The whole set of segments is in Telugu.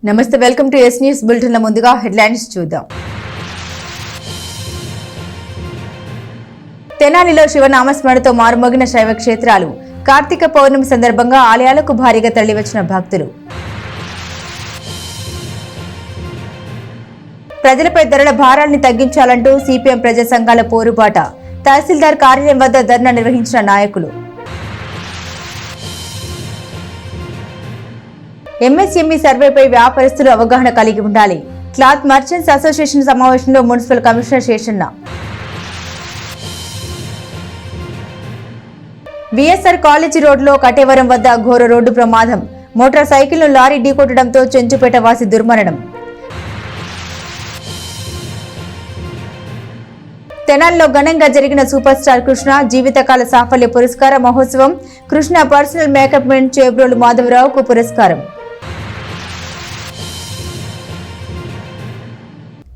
నమస్తే, welcome to yes news bulletin. ముందుగా హెడ్లైన్స్ చూద్దాం. తెనాలిలో శివనామస్మరణతో మారుమోగిన శైవ క్షేత్రాలు. కార్తీక పౌర్ణమి సందర్భంగా ఆలయాలకు భారీగా తరలివచ్చిన భక్తులు. ప్రజలపై ధరల భారాన్ని తగ్గించాలంటూ సిపిఎం ప్రజా సంఘాల పోరుబాట. తహసీల్దార్ కార్యాలయం వద్ద ధర్నా నిర్వహించిన నాయకులు. ఎంఎస్ఎంఈ సర్వేపై వ్యాపారస్తులు అవగాహన కలిగి ఉండాలి. క్లాత్ మర్చెంట్స్ అసోసియేషన్ సమావేశంలో municipal commissioner Seshanna. VSR college రోడ్లో కటేవరం వద్ద ఘోర రోడ్డు ప్రమాదం. మోటార్ సైకిల్ను లారీ ఢీకొట్టడంతో చెంచుపేట వాసి దుర్మరణం. తెనాలిలో ఘనంగా జరిగిన సూపర్ స్టార్ కృష్ణ జీవితకాల సాఫల్య పురస్కార మహోత్సవం. Krishna personal makeup men Chebrolu మాధవరావుకు పురస్కారం.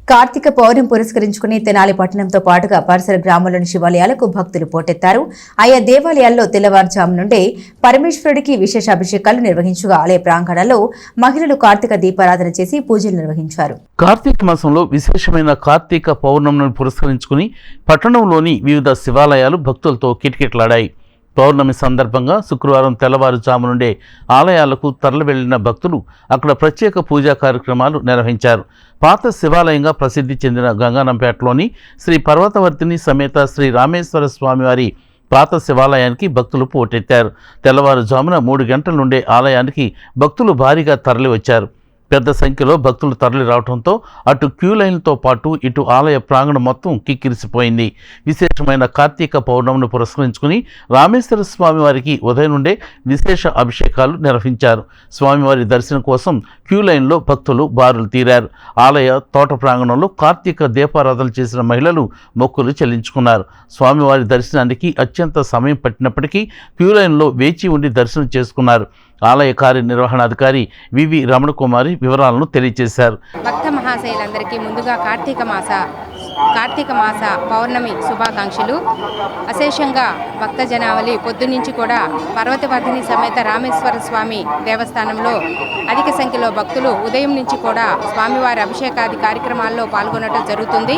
కార్తీక పౌర్ణమి పురస్కరించుకుని తెనాలి పట్టణంతో పాటుగా పరిసర గ్రామాల్లోని శివాలయాలకు భక్తులు పోటెత్తారు. ఆయా దేవాలయాల్లో తెల్లవారుజాము నుండే పరమేశ్వరుడికి విశేష అభిషేకాలు నిర్వహించగా ఆలయ ప్రాంగణంలో మహిళలు కార్తీక దీపారాధన చేసి పూజలు నిర్వహించారు. కార్తీక మాసంలో విశేషమైన కార్తీక పౌర్ణమిని పురస్కరించుకుని పట్టణంలోని వివిధ శివాలయాలు భక్తులతో కిటకిటలాడాయి. పౌర్ణమి సందర్భంగా శుక్రవారం తెల్లవారుజాము నుండే ఆలయాలకు తరలి వెళ్లిన భక్తులు అక్కడ ప్రత్యేక పూజా కార్యక్రమాలు నిర్వహించారు. పాత శివాలయంగా ప్రసిద్ధి చెందిన గంగానంపేటలోని శ్రీ పర్వతవర్తిని సమేత శ్రీ రామేశ్వర స్వామివారి పాత శివాలయానికి భక్తులు పోటెత్తారు. తెల్లవారుజామున 3 గంటల నుండే ఆలయానికి భక్తులు భారీగా తరలి వచ్చారు. పెద్ద సంఖ్యలో భక్తులు తరలి రావడంతో అటు క్యూ లైన్లతో పాటు ఇటు ఆలయ ప్రాంగణం మొత్తం కిక్కిరిసిపోయింది. విశేషమైన కార్తీక పౌర్ణమిని పురస్కరించుకుని రామేశ్వర స్వామి వారికి ఉదయం నుండే విశేష అభిషేకాలు నిర్వహించారు. స్వామివారి దర్శనం కోసం క్యూ లైన్లో భక్తులు బారులు తీరారు. ఆలయ తోట ప్రాంగణంలో కార్తీక దీపారాధన చేసిన మహిళలు మొక్కులు చెల్లించుకున్నారు. స్వామివారి దర్శనానికి అత్యంత సమయం పట్టినప్పటికీ క్యూ లైన్లో వేచి ఉండి దర్శనం చేసుకున్నారు. ఆలయ కార్యనిర్వహణాధికారి వివి రమణకుమారి వివరాలను తెలియజేశారు. భక్త మహాశయులందరికీ ముందుగా కార్తీక మాస పౌర్ణమి శుభాకాంక్షలు. అశేషంగా భక్త జనావళి పొద్దునుంచి కూడా పర్వతవర్ధిని సమేత రామేశ్వర స్వామి దేవస్థానంలో అధిక సంఖ్యలో భక్తులు ఉదయం నుంచి కూడా స్వామివారి అభిషేకాది కార్యక్రమాల్లో పాల్గొనడం జరుగుతుంది.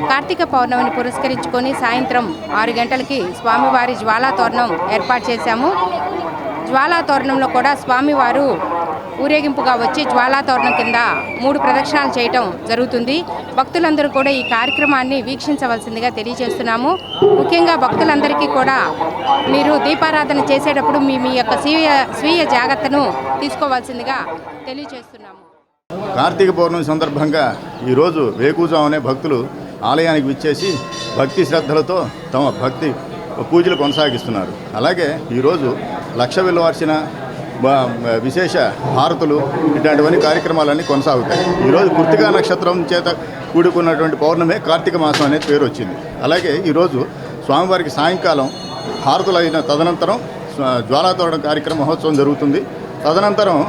కార్తీక పౌర్ణమిని పురస్కరించుకొని సాయంత్రం 6 గంటలకి స్వామివారి జ్వాలా తోరణం ఏర్పాటు చేశాము. జ్వాలా తోరణంలో కూడా స్వామివారు ఊరేగింపుగా వచ్చి జ్వాలా తోరణం కింద 3 ప్రదక్షిణాలు చేయటం జరుగుతుంది. భక్తులందరూ కూడా ఈ కార్యక్రమాన్ని వీక్షించవలసిందిగా తెలియజేస్తున్నాము. ముఖ్యంగా భక్తులందరికీ కూడా మీరు దీపారాధన చేసేటప్పుడు మీ యొక్క స్వీయ జాగ్రత్తను తీసుకోవాల్సిందిగా తెలియజేస్తున్నాము. కార్తీక పౌర్ణమి సందర్భంగా ఈరోజు వేకువజామునే భక్తులు ఆలయానికి విచ్చేసి భక్తి శ్రద్ధలతో తమ భక్తి పూజలు కొనసాగిస్తున్నారు. అలాగే ఈరోజు లక్ష విలువార్చిన విశేష హారతులు ఇట్లాంటివన్నీ కార్యక్రమాలన్నీ కొనసాగుతాయి. ఈరోజు కృత్తికా నక్షత్రం చేత కూడుకున్నటువంటి పౌర్ణమే కార్తీక మాసం అనే పేరు వచ్చింది. అలాగే ఈరోజు స్వామివారికి సాయంకాలం హారతులు అయిన తదనంతరం జ్వాలాతోరణం కార్యక్రమ మహోత్సవం జరుగుతుంది. తదనంతరం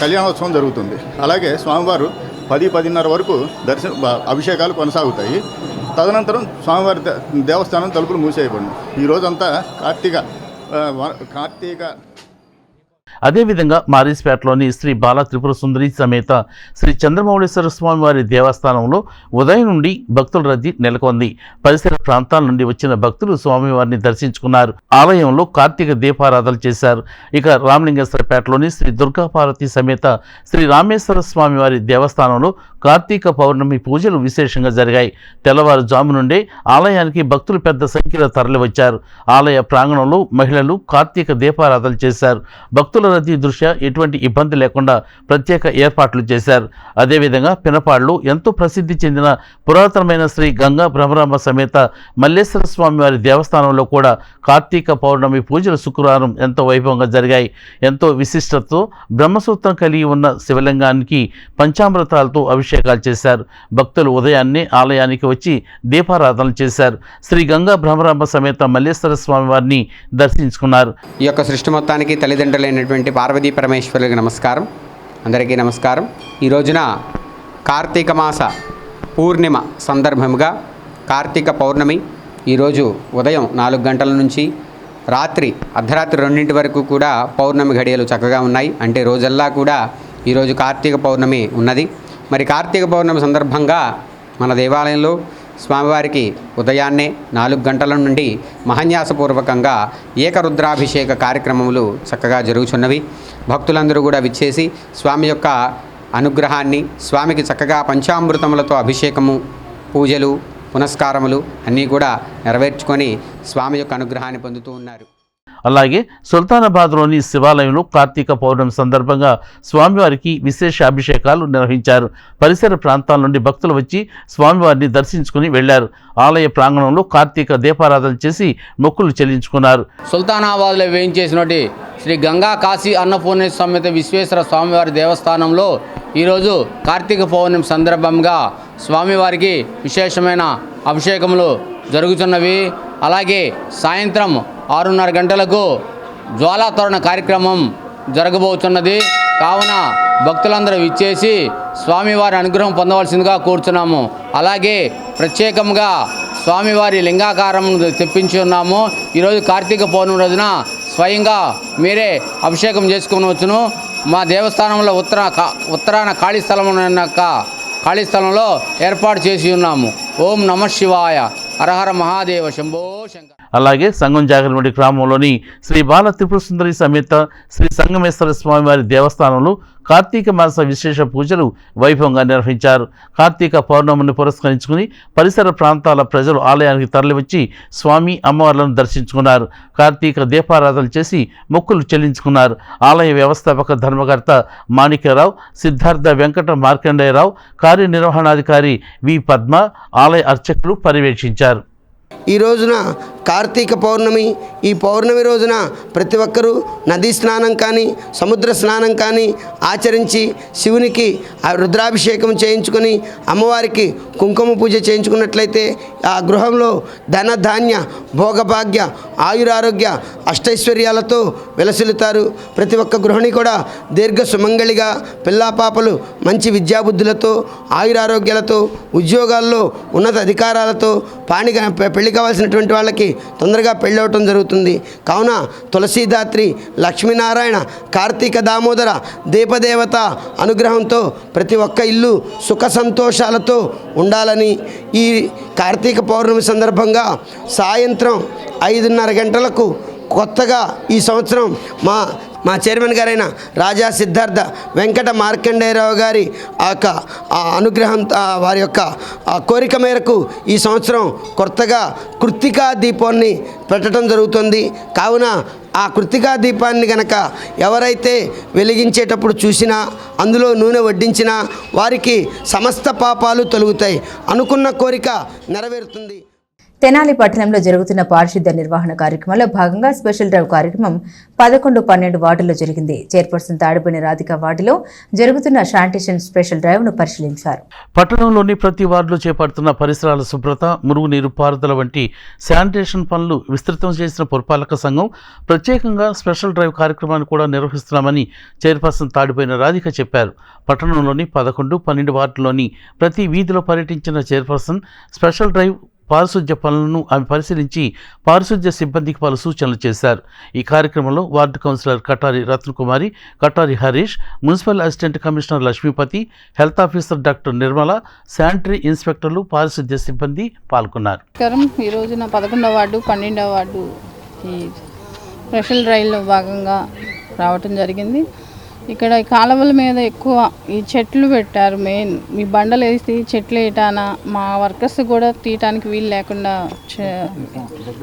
కళ్యాణోత్సవం జరుగుతుంది. అలాగే స్వామివారు 10-10:30 వరకు అభిషేకాలు కొనసాగుతాయి. తదనంతరం స్వామివారి దేవస్థానం తలుపులు మూసేయబడింది. ఈ రోజంతా కార్తీక అదేవిధంగా మారీస్పేటలోని శ్రీ బాల త్రిపుర సుందరి సమేత శ్రీ చంద్రమౌళేశ్వర స్వామి వారి దేవస్థానంలో ఉదయం నుండి భక్తుల రద్దీ నెలకొంది. పరిసర ప్రాంతాల నుండి వచ్చిన భక్తులు స్వామివారిని దర్శించుకున్నారు. ఆలయంలో కార్తీక దీపారాధన చేశారు. ఇక రామలింగేశ్వరపేటలోని శ్రీ దుర్గాపార్వతి సమేత శ్రీ రామేశ్వర స్వామి వారి దేవస్థానంలో కార్తీక పౌర్ణమి పూజలు విశేషంగా జరిగాయి. తెల్లవారుజాము నుండే ఆలయానికి భక్తులు పెద్ద సంఖ్యలో తరలివచ్చారు. ఆలయ ప్రాంగణంలో మహిళలు కార్తీక దీపారాధన చేశారు. భక్తుల రద్దీ దృష్ట్యా ఎటువంటి ఇబ్బంది లేకుండా ప్రత్యేక ఏర్పాట్లు చేశారు. అదేవిధంగా పినపాడులో ఎంతో ప్రసిద్ధి చెందిన పురాతనమైన శ్రీ గంగా బ్రహ్మరాంబ సమేత మల్లేశ్వర స్వామి వారి దేవస్థానంలో కూడా కార్తీక పౌర్ణమి పూజలు శుక్రవారం ఎంతో వైభవంగా జరిగాయి. ఎంతో విశిష్టతతో బ్రహ్మసూత్రం కలిగి ఉన్న శివలింగానికి పంచామృతాలతో అభిషేకాలు చేశారు. భక్తులు ఉదయాన్నే ఆలయానికి వచ్చి దీపారాధన చేశారు. శ్రీ గంగా బ్రహ్మరాంబ సమేత మల్లేశ్వర స్వామి వారిని దర్శించుకున్నారు. ఈ యొక్క సృష్టి మొత్తానికి తల్లిదండ్రులైనటువంటి పార్వతీ పరమేశ్వరులకు నమస్కారం. అందరికీ నమస్కారం. ఈ రోజున కార్తీక మాస పూర్ణిమ సందర్భముగా కార్తీక పౌర్ణమి ఈరోజు ఉదయం 4 గంటల నుంచి రాత్రి అర్ధరాత్రి 2 వరకు కూడా పౌర్ణమి ఘడియలు చక్కగా ఉన్నాయి. అంటే రోజల్లా కూడా ఈరోజు కార్తీక పౌర్ణమి ఉన్నది. మరి కార్తీక పౌర్ణమి సందర్భంగా మన దేవాలయంలో స్వామివారికి ఉదయాన్నే 4 గంటల నుండి మహాన్యాసపూర్వకంగా ఏకరుద్రాభిషేక కార్యక్రమములు చక్కగా జరుగుతున్నవి. భక్తులందరూ కూడా విచ్చేసి స్వామి యొక్క అనుగ్రహాన్ని, స్వామికి చక్కగా పంచామృతములతో అభిషేకము, పూజలు, పునస్కారములు అన్నీ కూడా నెరవేర్చుకొని స్వామి యొక్క అనుగ్రహాన్ని పొందుతూ ఉన్నారు. అలాగే సుల్తానాబాద్లోని శివాలయంలో కార్తీక పౌర్ణమి సందర్భంగా స్వామివారికి విశేష అభిషేకాలు నిర్వహించారు. పరిసర ప్రాంతాల నుండి భక్తులు వచ్చి స్వామివారిని దర్శించుకుని వెళ్లారు. ఆలయ ప్రాంగణంలో కార్తీక దీపారాధన చేసి మొక్కులు చెల్లించుకున్నారు. సుల్తానాబాద్లో వేయించేసినటువంటి శ్రీ గంగా కాశీ అన్నపూర్ణేశ్వర సమేత విశ్వేశ్వర స్వామివారి దేవస్థానంలో ఈరోజు కార్తీక పౌర్ణమి సందర్భంగా స్వామివారికి విశేషమైన అభిషేకములు జరుగుతున్నవి. అలాగే సాయంత్రం 6:30 గంటలకు జ్వాలాతోరణ కార్యక్రమం జరగబోతున్నది. కావున భక్తులందరూ విచ్చేసి స్వామివారి అనుగ్రహం పొందవలసిందిగా కోరుచున్నాము. అలాగే ప్రత్యేకంగా స్వామివారి లింగాకారం తెప్పించి ఉన్నాము. ఈరోజు కార్తీక పౌర్ణమి రోజున స్వయంగా మీరే అభిషేకం చేసుకునవచ్చును. మా దేవస్థానంలో ఉత్తరాన ఖాళీ స్థలంలో ఏర్పాటు చేసి ఉన్నాము. ఓం నమః శివాయ, హరహర మహాదేవ, శంభో శంకర. అలాగే సంగం జాగరముడి గ్రామంలోని శ్రీ బాల త్రిపుర సుందరి సమేత శ్రీ సంగమేశ్వర స్వామివారి దేవస్థానంలో కార్తీక మాస విశేష పూజలు వైభవంగా నిర్వహించారు. కార్తీక పౌర్ణమిని పురస్కరించుకుని పరిసర ప్రాంతాల ప్రజలు ఆలయానికి తరలివచ్చి స్వామి అమ్మవార్లను దర్శించుకున్నారు. కార్తీక దీపారాధన చేసి మొక్కులు చెల్లించుకున్నారు. ఆలయ వ్యవస్థాపక ధర్మకర్త మాణిక్యరావు, సిద్ధార్థ వెంకట మార్కండేయరావు, కార్యనిర్వహణాధికారి వి పద్మ, ఆలయ అర్చకులు పర్యవేక్షించారు. ఈ రోజున కార్తీక పౌర్ణమి. ఈ పౌర్ణమి రోజున ప్రతి ఒక్కరూ నదీ స్నానం కానీ సముద్ర స్నానం కానీ ఆచరించి శివునికి ఆ రుద్రాభిషేకం చేయించుకొని అమ్మవారికి కుంకుమ పూజ చేయించుకున్నట్లయితే ఆ గృహంలో ధన ధాన్య భోగభాగ్య ఆయురారోగ్య అష్టైశ్వర్యాలతో వెలసిల్లుతారు. ప్రతి ఒక్క గృహిణి కూడా దీర్ఘ సుమంగళిగా, పిల్లాపాపలు మంచి విద్యాబుద్ధులతో, ఆయురారోగ్యాలతో, ఉద్యోగాల్లో ఉన్నత అధికారాలతో, పెళ్లి కావాల్సినటువంటి వాళ్ళకి తొందరగా పెళ్ళి అవటం జరుగుతుంది. కావున తులసీదాత్రి, లక్ష్మీనారాయణ, కార్తీక దామోదర దీపదేవత అనుగ్రహంతో ప్రతి ఒక్క ఇల్లు సుఖ సంతోషాలతో ఉండాలని ఈ కార్తీక పౌర్ణమి సందర్భంగా సాయంత్రం 5:30 గంటలకు కొత్తగా ఈ సంవత్సరం మా చైర్మన్ గారైన రాజా సిద్ధార్థ వెంకట మార్కండేయరావు గారి అనుగ్రహం, వారి యొక్క కోరిక మేరకు ఈ సంవత్సరం కొత్తగా కృత్తికా దీపాన్ని పెట్టడం జరుగుతుంది. కావున ఆ కృత్తికా దీపాన్ని గనక ఎవరైతే వెలిగించేటప్పుడు చూసినా, అందులో నూనె వడ్డించినా వారికి సమస్త పాపాలు తొలగుతాయి. అనుకున్న కోరిక నెరవేరుతుంది. తెనాలి పట్టణంలో జరుగుతున్న పారిశుద్ధ్య నిర్వహణ కార్యక్రమంలో భాగంగా స్పెషల్ డ్రైవ్ కార్యక్రమం 11-12 వార్డుల్లో జరిగింది. చైర్పర్సన్ తాడిపోయిన రాధిక వార్డులో జరుగుతున్న శానిటేషన్ స్పెషల్ డ్రైవ్ ను పరిశీలించారు. పట్టణంలోని ప్రతి వార్డులో చేపడుతున్న పరిసరాల శుభ్రత, మురుగునీరు పారుదల వంటి శానిటేషన్ పనులు విస్తృతం చేసిన పురపాలక సంఘం ప్రత్యేకంగా స్పెషల్ డ్రైవ్ కార్యక్రమాన్ని కూడా నిర్వహిస్తున్నామని చైర్పర్సన్ తాడిపోయిన రాధిక చెప్పారు. పట్టణంలోని 11-12 వార్డుల్లోని ప్రతి వీధిలో పర్యటించిన చైర్పర్సన్ స్పెషల్ డ్రైవ్ పారిశుద్ధ్య పనులను ఆమె పరిశీలించి పారిశుద్ధ్య సిబ్బందికి పలు సూచనలు చేశారు. ఈ కార్యక్రమంలో ward councillor Katari Ratnakumari, Katari Harish, municipal assistant commissioner Lakshmipati, health officer doctor Nirmala, sanitary ఇన్స్పెక్టర్లు, పారిశుద్ధ్య సిబ్బంది పాల్గొన్నారు. ఈ రోజున 11వ వార్డు 12వ వార్డు ఈ స్పెషల్ డ్రైవ్లో భాగంగా రావటం జరిగింది. ఇక్కడ ఈ కాలువల మీద ఎక్కువ ఈ చెట్లు పెట్టారు. మెయిన్ ఈ బండలు వేసి చెట్లు వేయటాన మా వర్కర్స్ కూడా తీయటానికి వీలు లేకుండా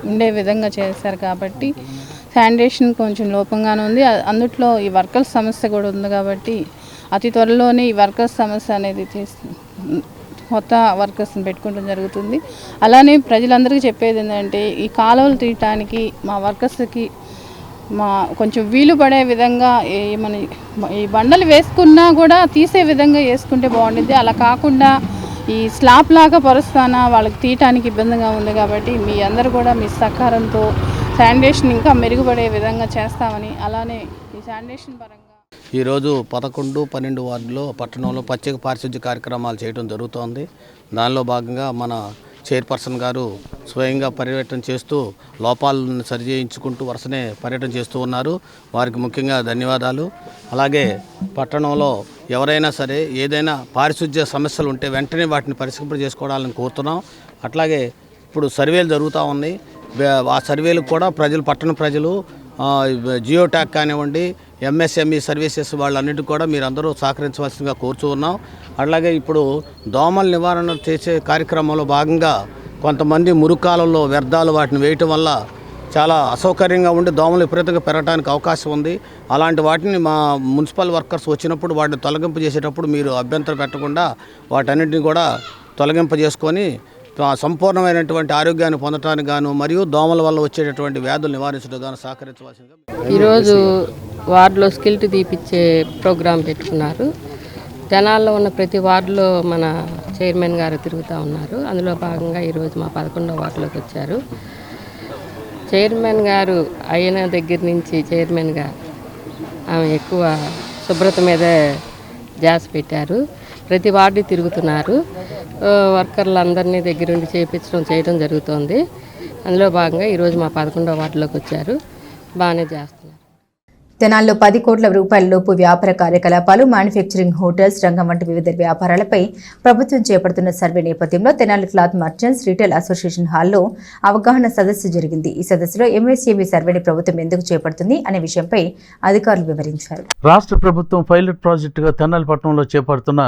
ఉండే విధంగా చేశారు. కాబట్టి శానిటేషన్ కొంచెం లోపంగానే ఉంది. అందుట్లో ఈ వర్కర్స్ సమస్య కూడా ఉంది. కాబట్టి అతి త్వరలోనే ఈ వర్కర్స్ సమస్య అనేది కొత్త వర్కర్స్ని పెట్టుకోవడం జరుగుతుంది. అలానే ప్రజలందరికీ చెప్పేది ఏంటంటే ఈ కాలువలు తీయటానికి మా వర్కర్స్కి కొంచెం వీలు పడే విధంగా మన ఈ బండలు వేసుకున్నా కూడా తీసే విధంగా వేసుకుంటే బాగుంటుంది. అలా కాకుండా ఈ స్లాబ్ లాగా పరుస్తానా వాళ్ళకి తీయటానికి ఇబ్బందిగా ఉంది. కాబట్టి మీ అందరూ కూడా మీ సహకారంతో శానిటేషన్ ఇంకా మెరుగుపడే విధంగా చేస్తామని, అలానే ఈ శానిటేషన్ పరంగా ఈరోజు 11-12 వార్డులో పట్టణంలో ప్రత్యేక పారిశుద్ధ్య కార్యక్రమాలు చేయడం జరుగుతోంది. దానిలో భాగంగా మన చైర్పర్సన్ గారు స్వయంగా పర్యటన చేస్తూ లోపాలను సరిచేయించుకుంటూ వరుసనే పర్యటన చేస్తూ ఉన్నారు. వారికి ముఖ్యంగా ధన్యవాదాలు. అలాగే పట్టణంలో ఎవరైనా సరే ఏదైనా పారిశుధ్య సమస్యలు ఉంటే వెంటనే వాటిని పరిష్కరింప చేసుకోవాలని కోరుతున్నాం. అట్లాగే ఇప్పుడు సర్వేలు జరుగుతూ ఉన్నాయి. ఆ సర్వేలకు కూడా పట్టణ ప్రజలు జియో ట్యాగ్ కానివ్వండి, ఎంఎస్ఎంఈ సర్వీసెస్ వాళ్ళన్నిటికీ కూడా మీరందరూ సహకరించవలసిందిగా కోరుతూ ఉన్నాం. అట్లాగే ఇప్పుడు దోమల నివారణ చేసే కార్యక్రమంలో భాగంగా కొంతమంది మురుకాలలో వ్యర్థాలు వాటిని వేయటం వల్ల చాలా అసౌకర్యంగా ఉండి దోమలు విపరీతంగా పెరగడానికి అవకాశం ఉంది. అలాంటి వాటిని మా మున్సిపల్ వర్కర్స్ వచ్చినప్పుడు వాటిని తొలగింపు చేసేటప్పుడు మీరు అభ్యంతరం పెట్టకుండా వాటన్నిటిని కూడా తొలగింపు చేసుకొని సంపూర్ణమైనటువంటి ఆరోగ్యాన్ని పొందడానికి గాను మరియు దోమల వల్ల వచ్చేటటువంటి వ్యాధులు నివారించడానికి గాను సహకరించవలసిందిగా. ఈరోజు వార్డులో స్కిల్ట్ తీపిచ్చే ప్రోగ్రాం పెట్టుకున్నారు. జనాల్లో ఉన్న ప్రతి వార్డులో మన చైర్మన్ గారు తిరుగుతూ ఉన్నారు. అందులో భాగంగా ఈరోజు మా 11వ వార్డులోకి వచ్చారు. చైర్మన్ గారు అయిన దగ్గర నుంచి చైర్మన్గా ఆమె ఎక్కువ శుభ్రత మీదే ధ్యాస పెట్టారు. ప్రతి వార్డు తిరుగుతున్నారు. వర్కర్లందరినీ దగ్గరుండి చేయడం జరుగుతోంది. అందులో భాగంగా ఈరోజు మా 11వ వార్డులోకి వచ్చారు. బాగానే చేస్తున్నారు. తెనాల్లో 10 కోట్ల రూపాయల లోపు వ్యాపార కార్యకలాపాలు, మ్యానుఫ్యాక్చరింగ్, హోటల్స్ రంగం వంటి వివిధ వ్యాపారాలపై ప్రభుత్వం చేపడుతున్న సర్వే నేపథ్యంలో Tenali cloth merchants retail association హాల్లో అవగాహన సదస్సు జరిగింది. ఈ సదస్సులో ఎంఎస్ఎంఈ సర్వేని ప్రభుత్వం ఎందుకు చేపడుతుంది అనే విషయంపై అధికారులు వివరించారు. రాష్ట్ర ప్రభుత్వం పైలట్ ప్రాజెక్టుగా తెనాలి పట్టణంలో చేపడుతున్న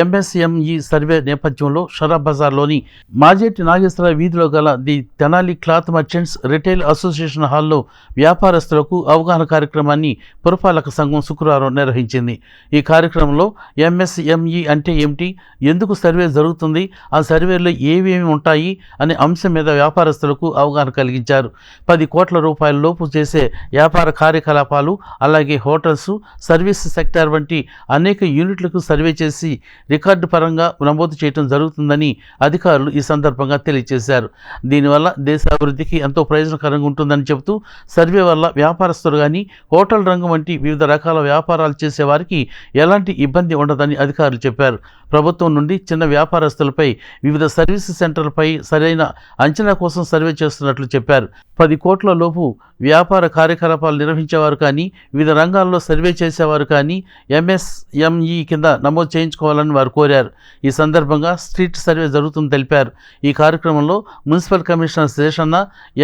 ఎంఎస్ఎంఈ సర్వే నేపథ్యంలో షరాబ్ బజార్లోని మాజేటి నాగేశ్వర వీధిలో గల the Tenali cloth merchants retail association హాల్లో వ్యాపారస్తులకు అవగాహన కార్యక్రమాన్ని పురపాలక సంఘం శుక్రవారం నిర్వహించింది. ఈ కార్యక్రమంలో ఎంఎస్ఎంఈ అంటే ఏమిటి, ఎందుకు సర్వే జరుగుతుంది, ఆ సర్వేలో ఏమేమి ఉంటాయి అనే అంశం మీద వ్యాపారస్తులకు అవగాహన కలిగించారు. 10 కోట్ల రూపాయల లోపు చేసే వ్యాపార కార్యకలాపాలు, అలాగే హోటల్స్, సర్వీస్ సెక్టార్ వంటి అనేక యూనిట్లకు సర్వే చేసి రికార్డు పరంగా నమోదు చేయడం జరుగుతుందని అధికారులు ఈ సందర్భంగా తెలియజేశారు. దీనివల్ల దేశ అభివృద్ధికి ఎంతో ప్రయోజనకరంగా ఉంటుందని చెబుతూ సర్వే వల్ల వ్యాపారస్తులు కానీ హోటల్ రంగం వంటి వివిధ రకాల వ్యాపారాలు చేసే వారికి ఎలాంటి ఇబ్బంది ఉండదని అధికారులు చెప్పారు. ప్రభుత్వం నుండి చిన్న వ్యాపారస్తులపై వివిధ సర్వీస్ సెంటర్లపై సరైన అంచనా కోసం సర్వే చేస్తున్నట్లు చెప్పారు. 10 కోట్ల లోపు వ్యాపార కార్యకలాపాలు నిర్వహించేవారు కానీ, వివిధ రంగాల్లో సర్వే చేసేవారు కానీ ఎంఎస్ఎంఈ కింద నమోదు చేయించుకోవాలని వారు కోరారు. ఈ సందర్భంగా స్ట్రీట్ సర్వే జరుగుతుందని తెలిపారు. ఈ కార్యక్రమంలో మున్సిపల్ కమిషనర్ శేషన్న,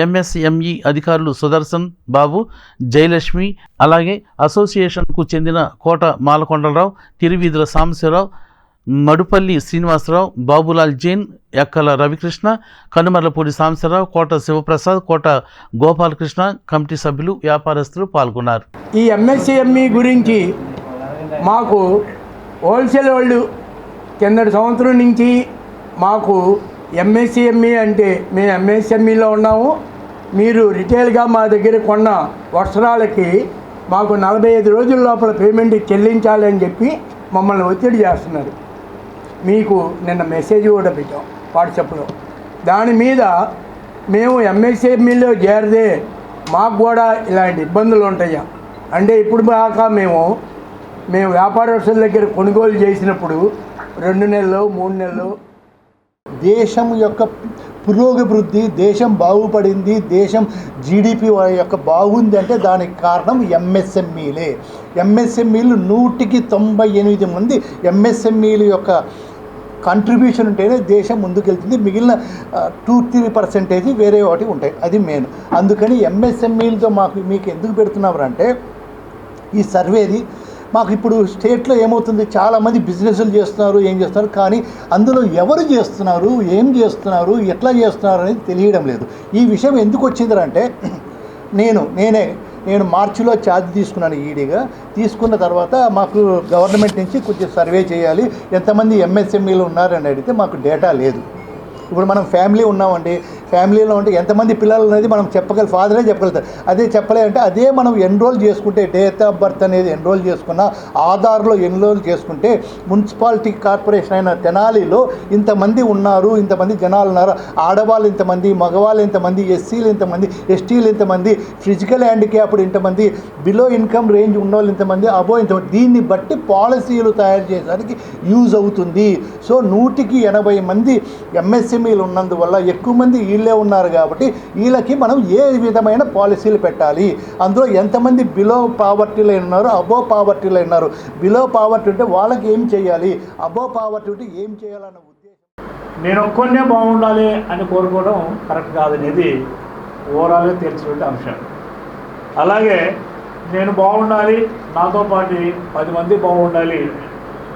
ఎంఎస్ఎంఈ అధికారులు సుదర్శన్ బాబు, జయలక్ష్మి, అలాగే అసోసియేషన్కు చెందిన కోట మాలకొండలరావు, తిరువీధుల సాంబశివరావు, మడుపల్లి శ్రీనివాసరావు, బాబులాల్ జైన్, ఎక్కల రవికృష్ణ, కనుమర్లపూడి సాంబశివరావు, కోట శివప్రసాద్, కోట గోపాలకృష్ణ కమిటీ సభ్యులు, వ్యాపారస్తులు పాల్గొన్నారు. ఈ ఎంఎస్ఎంఈ గురించి మాకు హోల్సేల్ వాళ్ళు కిందటి సంవత్సరం నుంచి మాకు ఎంఎస్ఎంఈ అంటే మేము ఎంఎస్ఎంఈలో ఉన్నాము, మీరు రిటైల్గా మా దగ్గర కొన్న వస్త్రాలకి మాకు 45 రోజుల లోపల పేమెంట్ చెల్లించాలి అని చెప్పి మమ్మల్ని ఒత్తిడి చేస్తున్నారు. మీకు నిన్న మెసేజ్ కూడా పెట్టాం వాట్సాప్లో. దాని మీద మేము ఎంఎస్ఎంఈలో చేరితే మాకు కూడా ఇలాంటి ఇబ్బందులు ఉంటాయా అంటే, ఇప్పుడు దాకా మేము వ్యాపారస్తుల దగ్గర కొనుగోలు చేసినప్పుడు 2 నెలలు 3 నెలలు దేశం యొక్క పురోగభివృద్ధి, దేశం బాగుపడింది, దేశం జీడిపి యొక్క బాగుంది అంటే దానికి కారణం ఎంఎస్ఎంఈలే. ఎంఎస్ఎంఈలు 198 మంది ఎంఎస్ఎంఈల యొక్క కంట్రిబ్యూషన్ ఉంటేనే దేశం ముందుకెళ్తుంది. మిగిలిన 2-3% వేరే వాటి ఉంటాయి. అది మెయిన్. అందుకని ఎంఎస్ఎంఈలతో మీకు ఎందుకు పెడుతున్నారంటే, ఈ సర్వేది మాకు ఇప్పుడు స్టేట్లో ఏమవుతుంది, చాలామంది బిజినెస్లు చేస్తున్నారు, ఏం చేస్తున్నారు, కానీ అందులో ఎవరు చేస్తున్నారు, ఏం చేస్తున్నారు, ఎట్లా చేస్తున్నారు అనేది తెలియడం లేదు. ఈ విషయం ఎందుకు వచ్చిందంటే, నేను మార్చిలో ఛార్జ్ తీసుకున్నాను ఈడీగా. తీసుకున్న తర్వాత మాకు గవర్నమెంట్ నుంచి కొంచెం సర్వే చేయాలి, ఎంతమంది ఎంఎస్ఎంఈలు ఉన్నారని అడిగితే మాకు డేటా లేదు. ఇప్పుడు మనం ఫ్యామిలీ ఉన్నామండి, ఫ్యామిలీలో ఉంటే ఎంతమంది పిల్లలు అనేది మనం ఫాదరే చెప్పగలుగుతారు. అదే చెప్పలేదంటే అదే మనం ఎన్రోల్ చేసుకుంటే, డేట్ ఆఫ్ బర్త్ అనేది ఎన్రోల్ చేసుకున్న, ఆధార్లో ఎన్రోల్ చేసుకుంటే మున్సిపాలిటీ కార్పొరేషన్ అయిన తెనాలిలో ఇంతమంది ఉన్నారు, ఇంతమంది జనాలు ఉన్నారు, ఆడవాళ్ళు ఇంతమంది, మగవాళ్ళు ఇంతమంది, ఎస్సీలు ఇంతమంది, ఎస్టీలు ఇంతమంది, ఫిజికల్ హ్యాండిక్యాప్డ్ ఇంతమంది, బిలో ఇన్కమ్ రేంజ్ ఉన్నవాళ్ళు ఇంతమంది, అబో ఇంతమంది. దీన్ని బట్టి పాలసీలు తయారు చేయడానికి యూజ్ అవుతుంది. సో 180 మంది ఎంఎస్సీ ఎంఎస్ఎంఈలు ఉన్నందువల్ల ఎక్కువ మంది వీళ్ళే ఉన్నారు కాబట్టి వీళ్ళకి మనం ఏ విధమైన పాలసీలు పెట్టాలి, అందులో ఎంతమంది బిలో పావర్టీలో ఉన్నారు, అబో పావర్టీలో ఉన్నారు. బిలో పావర్టీ ఉంటే వాళ్ళకి ఏం చేయాలి, అబో పావర్టీ ఉంటే ఏం చేయాలన్న ఉద్దేశం. నేను ఒక్కనే బాగుండాలి అని కోరుకోవడం కరెక్ట్ కాదనేది ఓవరాల్గా తెలిసినటువంటి అంశం. అలాగే నేను బాగుండాలి, నాతో పాటు 10 మంది బాగుండాలి,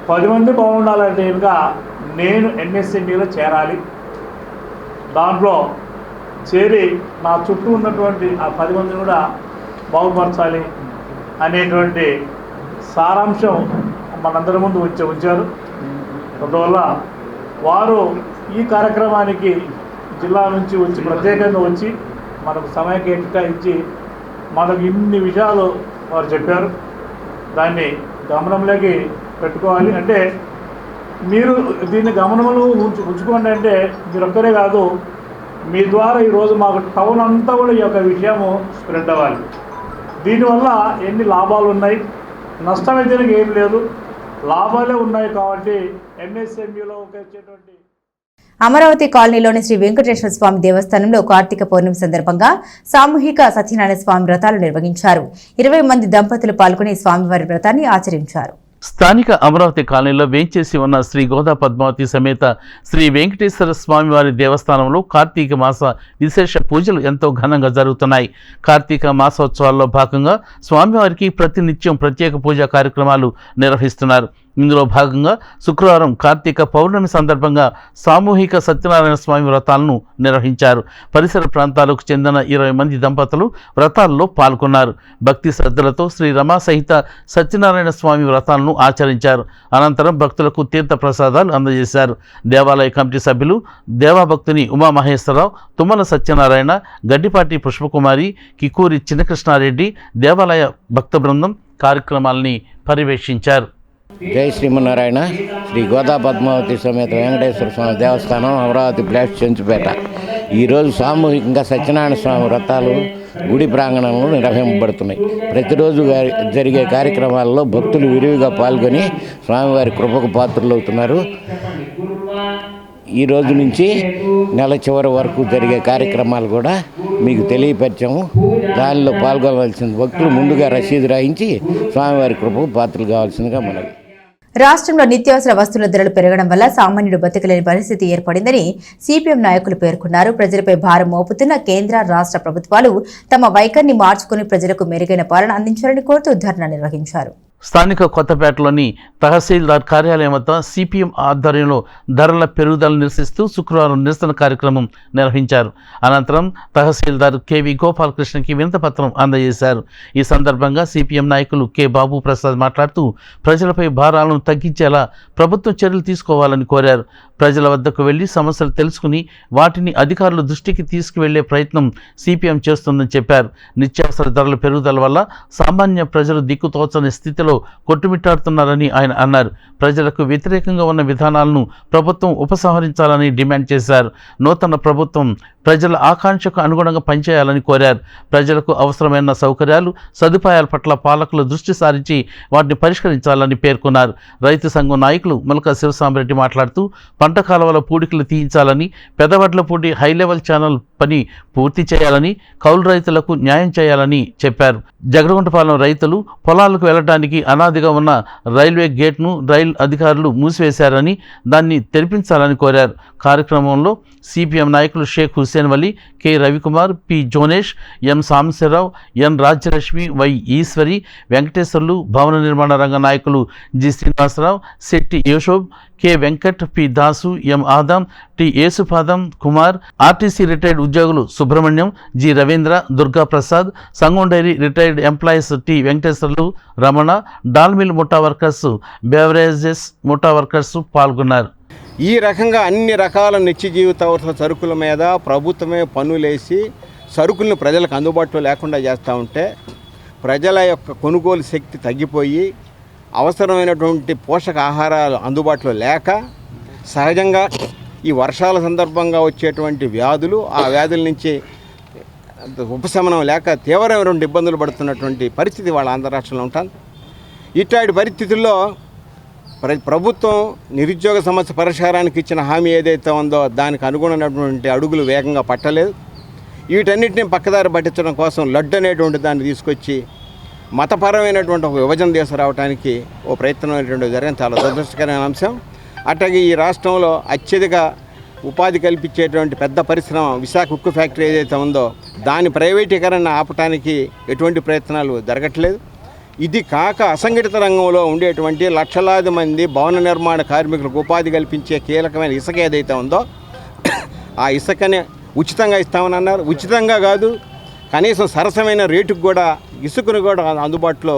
10 మంది బాగుండాలంటే ఇంకా నేను ఎంఎస్ఎంఈలో చేరాలి, దాంట్లో చేరి నా చుట్టూ ఉన్నటువంటి ఆ 10 మందిని కూడా బాగుపరచాలి అనేటువంటి సారాంశం మనందరి ముందు ఉంచారు. అందువల్ల వారు ఈ కార్యక్రమానికి జిల్లా నుంచి వచ్చి ప్రత్యేకంగా వచ్చి మనకు సమయం కేటాయించి మనకు ఇన్ని విషయాలు వారు చెప్పారు. దాన్ని గమనంలోకి పెట్టుకోవాలి. అంటే మీరు దీన్ని గమనంలో ఉంచుకోండి. అంటే మీరు ఒక్కరే కాదు, మీ ద్వారా ఈరోజు మాకు టౌన్ అంతా కూడా ఈ యొక్క విషయము స్ప్రెడ్ అవ్వాలి. దీనివల్ల ఎన్ని లాభాలు ఉన్నాయి, నష్టమైతే ఏం లేదు, లాభాలే ఉన్నాయి. కాబట్టి ఎంఎస్ఎంఈలో వచ్చేటువంటి అమరావతి కాలనీలోని శ్రీ వెంకటేశ్వర స్వామి దేవస్థానంలో కార్తీక పౌర్ణమి సందర్భంగా సామూహిక సత్యనారాయణ స్వామి వ్రతాలు నిర్వహించారు. 20 మంది దంపతులు పాల్గొని స్వామివారి వ్రతాన్ని ఆచరించారు. స్థానిక అమరావతి కాలనీలో వేంచేసి ఉన్న శ్రీ గోదా పద్మావతి సమేత శ్రీ వెంకటేశ్వర స్వామివారి దేవస్థానంలో కార్తీక మాస విశేష పూజలు ఎంతో ఘనంగా జరుగుతున్నాయి. కార్తీక మాసోత్సవాల్లో భాగంగా స్వామివారికి ప్రతినిత్యం ప్రత్యేక పూజా కార్యక్రమాలు నిర్వహిస్తున్నారు. ఇందులో భాగంగా శుక్రవారం కార్తీక పౌర్ణమి సందర్భంగా సామూహిక సత్యనారాయణ స్వామి వ్రతాలను నిర్వహించారు. పరిసర ప్రాంతాలకు చెందిన 20 మంది దంపతులు వ్రతాల్లో పాల్గొన్నారు. భక్తి శ్రద్ధలతో శ్రీ రమా సహిత సత్యనారాయణ స్వామి వ్రతాలను ఆచరించారు. అనంతరం భక్తులకు తీర్థ ప్రసాదాలు అందజేశారు. దేవాలయ కమిటీ సభ్యులు దేవాభక్తుని ఉమామహేశ్వరరావు, తుమ్మల సత్యనారాయణ, గడ్డిపాటి పుష్పకుమారి, కికూరి చిన్నకృష్ణారెడ్డి, దేవాలయ భక్త బృందం కార్యక్రమాలని పర్యవేక్షించారు. జై శ్రీమన్నారాయణ. శ్రీ గోదా పద్మావతి సమేత వెంకటేశ్వర స్వామి దేవస్థానం, అమరావతి ప్లేస్, చెంచుపేట. ఈరోజు సామూహికంగా సత్యనారాయణ స్వామి వ్రతాలు గుడి ప్రాంగణంలో నిర్వహింపబడుతున్నాయి. ప్రతిరోజు జరిగే కార్యక్రమాల్లో భక్తులు విరివిగా పాల్గొని స్వామివారి కృపకు పాత్రులవుతున్నారు. ఈ రోజు నుంచి నెల చివరి వరకు జరిగే కార్యక్రమాలు కూడా మీకు తెలియపరిచాము. దానిలో పాల్గొనవలసిన భక్తులు ముందుగా రసీదు రాయించి స్వామివారి కృపకు పాత్రలు కావాల్సిందిగా మనవి. రాష్ట్రంలో నిత్యావసర వస్తువుల ధరలు పెరగడం వల్ల సామాన్యుడు బతకలేని పరిస్థితి ఏర్పడిందని సిపిఎం నాయకులు పేర్కొన్నారు. ప్రజలపై భారం మోపుతున్న కేంద్ర రాష్ట్ర ప్రభుత్వాలు తమ వైఖరిని మార్చుకుని ప్రజలకు మెరుగైన పాలన అందించాలని కోరుతూ ధర్నా నిర్వహించారు. స్థానిక కొత్తపేటలోని తహసీల్దార్ కార్యాలయం వద్ద సిపిఎం ఆధ్వర్యంలో ధరల పెరుగుదలను నిరసిస్తూ శుక్రవారం నిరసన కార్యక్రమం నిర్వహించారు. అనంతరం తహసీల్దార్ కెవి గోపాలకృష్ణకి వినతిపత్రం అందజేశారు. ఈ సందర్భంగా సిపిఎం నాయకులు కె బాబు ప్రసాద్ మాట్లాడుతూ ప్రజలపై భారాలను తగ్గించేలా ప్రభుత్వం చర్యలు తీసుకోవాలని కోరారు. ప్రజల వద్దకు వెళ్లి సమస్యలు తెలుసుకుని వాటిని అధికారుల దృష్టికి తీసుకువెళ్లే ప్రయత్నం సిపిఎం చేస్తుందని చెప్పారు. నిత్యావసర ధరల పెరుగుదల వల్ల సామాన్య ప్రజలు దిక్కుతోచని స్థితిలో కొట్టుమిట్టాడుతున్నారని ఆయన అన్నారు. ప్రజలకు వ్యతిరేకంగా ఉన్న విధానాలను ప్రభుత్వం ఉపసంహరించాలని డిమాండ్ చేశారు. నూతన ప్రభుత్వం ప్రజల ఆకాంక్షకు అనుగుణంగా పనిచేయాలని కోరారు. ప్రజలకు అవసరమైన సౌకర్యాలు, సదుపాయాల పట్ల పాలకులు దృష్టి సారించి వాటిని పరిష్కరించాలని పేర్కొన్నారు. రైతు సంఘం నాయకులు ములక శివసామిరెడ్డి మాట్లాడుతూ పంట కాలువల పూడికలు తీయించాలని, పెదవడ్లపూడి హైలెవెల్ ఛానల్ పని పూర్తి చేయాలని, కౌలు రైతులకు న్యాయం చేయాలని చెప్పారు. జగడగుంటపాలెం రైతులు పొలాలకు వెళ్లడానికి అనాదిగా ఉన్న రైల్వే గేట్ను రైలు అధికారులు మూసివేశారని దాన్ని తెరిపించాలని కోరారు. కార్యక్రమంలో సిపిఎం నాయకులు Sheikh Hussain Vali, K Ravikumar, P Jonesh, M Sambasivarao, N Rajyalakshmi, Y Eswari, Venkateswarlu, భవన నిర్మాణ రంగ నాయకులు G Srinivasarao, Shetty Yoshob, K Venkat, P Dasu, M Adam, T Yesupadam Kumar, RTC retired ఉద్యోగులు Subrahmanyam, G Ravindra, Durga Prasad, Sangam dairy retired employees T Venkateswarlu, Ramana, dal mill ముఠా వర్కర్స్, బెవరేజెస్ ముఠా వర్కర్స్ పాల్గొన్నారు. ఈ రకంగా అన్ని రకాల నిత్య జీవిత అవసర సరుకుల మీద ప్రభుత్వమే పన్నులేసి సరుకులను ప్రజలకు అందుబాటులో లేకుండా చేస్తూ ఉంటే ప్రజల యొక్క కొనుగోలు శక్తి తగ్గిపోయి అవసరమైనటువంటి పోషకాహారాలు అందుబాటులో లేక సహజంగా ఈ వర్షాల సందర్భంగా వచ్చేటువంటి వ్యాధులు, ఆ వ్యాధుల నుంచి ఉపశమనం లేక తీవ్రమైనటువంటి ఇబ్బందులు పడుతున్నటువంటి పరిస్థితి వాళ్ళ ఆంధ్ర రాష్ట్రంలో ఉంటుంది. ఇట్లాంటి పరిస్థితుల్లో ప్రభుత్వం నిరుద్యోగ సమస్య పరిష్కారానికి ఇచ్చిన హామీ ఏదైతే ఉందో దానికి అనుగుణమైనటువంటి అడుగులు వేగంగా పట్టలేదు. వీటన్నిటిని పక్కదారి పట్టించడం కోసం లడ్డు అనేటువంటి దాన్ని తీసుకొచ్చి మతపరమైనటువంటి ఒక విభజన తీసుకురావడానికి ఓ ప్రయత్నం అనేటువంటి జరిగింది. చాలా దురదృష్టకరమైన అంశం. అట్లాగే ఈ రాష్ట్రంలో అత్యధిక ఉపాధి కల్పించేటువంటి పెద్ద పరిశ్రమ విశాఖ ఉక్కు ఫ్యాక్టరీ ఏదైతే ఉందో దాని ప్రైవేటీకరణ ఆపటానికి ఎటువంటి ప్రయత్నాలు జరగట్లేదు. ఇది కాక అసంఘటిత రంగంలో ఉండేటువంటి లక్షలాది మంది భవన నిర్మాణ కార్మికులకు ఉపాధి కల్పించే కీలకమైన ఇసుక ఏదైతే ఉందో ఆ ఇసుకని ఉచితంగా ఇస్తామని అన్నారు. ఉచితంగా కాదు, కనీసం సరసమైన రేటుకు కూడా ఇసుకను కూడా అందుబాటులో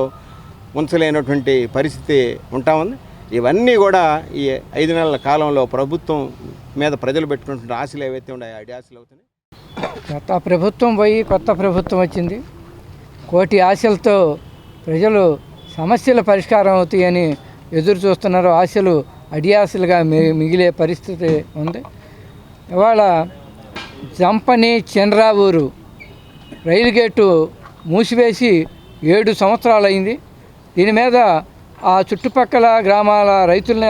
ఉంచలేనటువంటి పరిస్థితి ఉంటా ఉంది. ఇవన్నీ కూడా ఈ 5 నెలల కాలంలో ప్రభుత్వం మీద ప్రజలు పెట్టుకున్నటువంటి ఆశలు ఏవైతే ఉన్నాయో ఆ ఆశలు అవుతున్నాయి. గత ప్రభుత్వం పోయి కొత్త ప్రభుత్వం వచ్చింది. కోటి ఆశలతో ప్రజలు సమస్యల పరిష్కారం అవుతాయని ఎదురు చూస్తున్నారు. ఆశలు అడియాశలుగా మిగిలే పరిస్థితి ఉంది. ఇవాళ జంపని చంద్రావూరు రైలు గేటు మూసివేసి 7 సంవత్సరాలు అయింది. దీని మీద ఆ చుట్టుపక్కల గ్రామాల రైతులని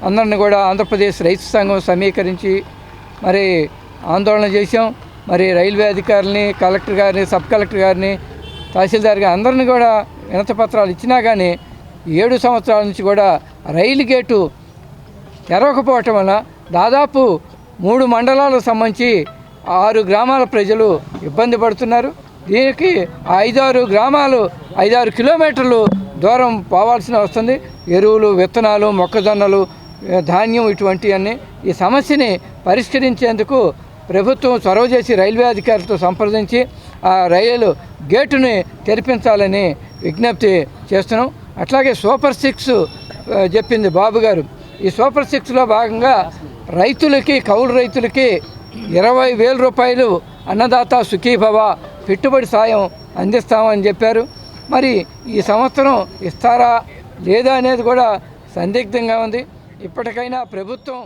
అందరిని కూడా ఆంధ్రప్రదేశ్ రైతు సంఘం సమీకరించి మరి ఆందోళన చేశాం. మరి రైల్వే అధికారులని, కలెక్టర్ గారిని, సబ్ కలెక్టర్ గారిని, తహసీల్దార్ గారిని అందరిని కూడా వినతి పత్రాలు ఇచ్చినా కానీ 7 సంవత్సరాల నుంచి కూడా రైలు గేటు తెరవకపోవటం వలన దాదాపు 3 మండలాలకు సంబంధించి 6 గ్రామాల ప్రజలు ఇబ్బంది పడుతున్నారు. దీనికి 5-6 గ్రామాలు 5-6 కిలోమీటర్లు దూరం పోవాల్సిన వస్తుంది. ఎరువులు, విత్తనాలు, మొక్కజొన్నలు, ధాన్యం ఇటువంటివన్నీ. ఈ సమస్యని పరిష్కరించేందుకు ప్రభుత్వం చొరవ చేసి రైల్వే అధికారులతో సంప్రదించి ఆ రైలు గేటుని తెరిపించాలని విజ్ఞప్తి చేస్తున్నాం. అట్లాగే సూపర్ 6 చెప్పింది బాబు గారు. ఈ సూపర్ 6లో భాగంగా రైతులకి, కౌలు రైతులకి 20,000 రూపాయలు అన్నదాత సుఖీభవ పెట్టుబడి సాయం అందిస్తామని చెప్పారు. మరి ఈ సంవత్సరం ఇస్తారా లేదా అనేది కూడా సందిగ్ధంగా ఉంది. ఇప్పటికైనా ప్రభుత్వం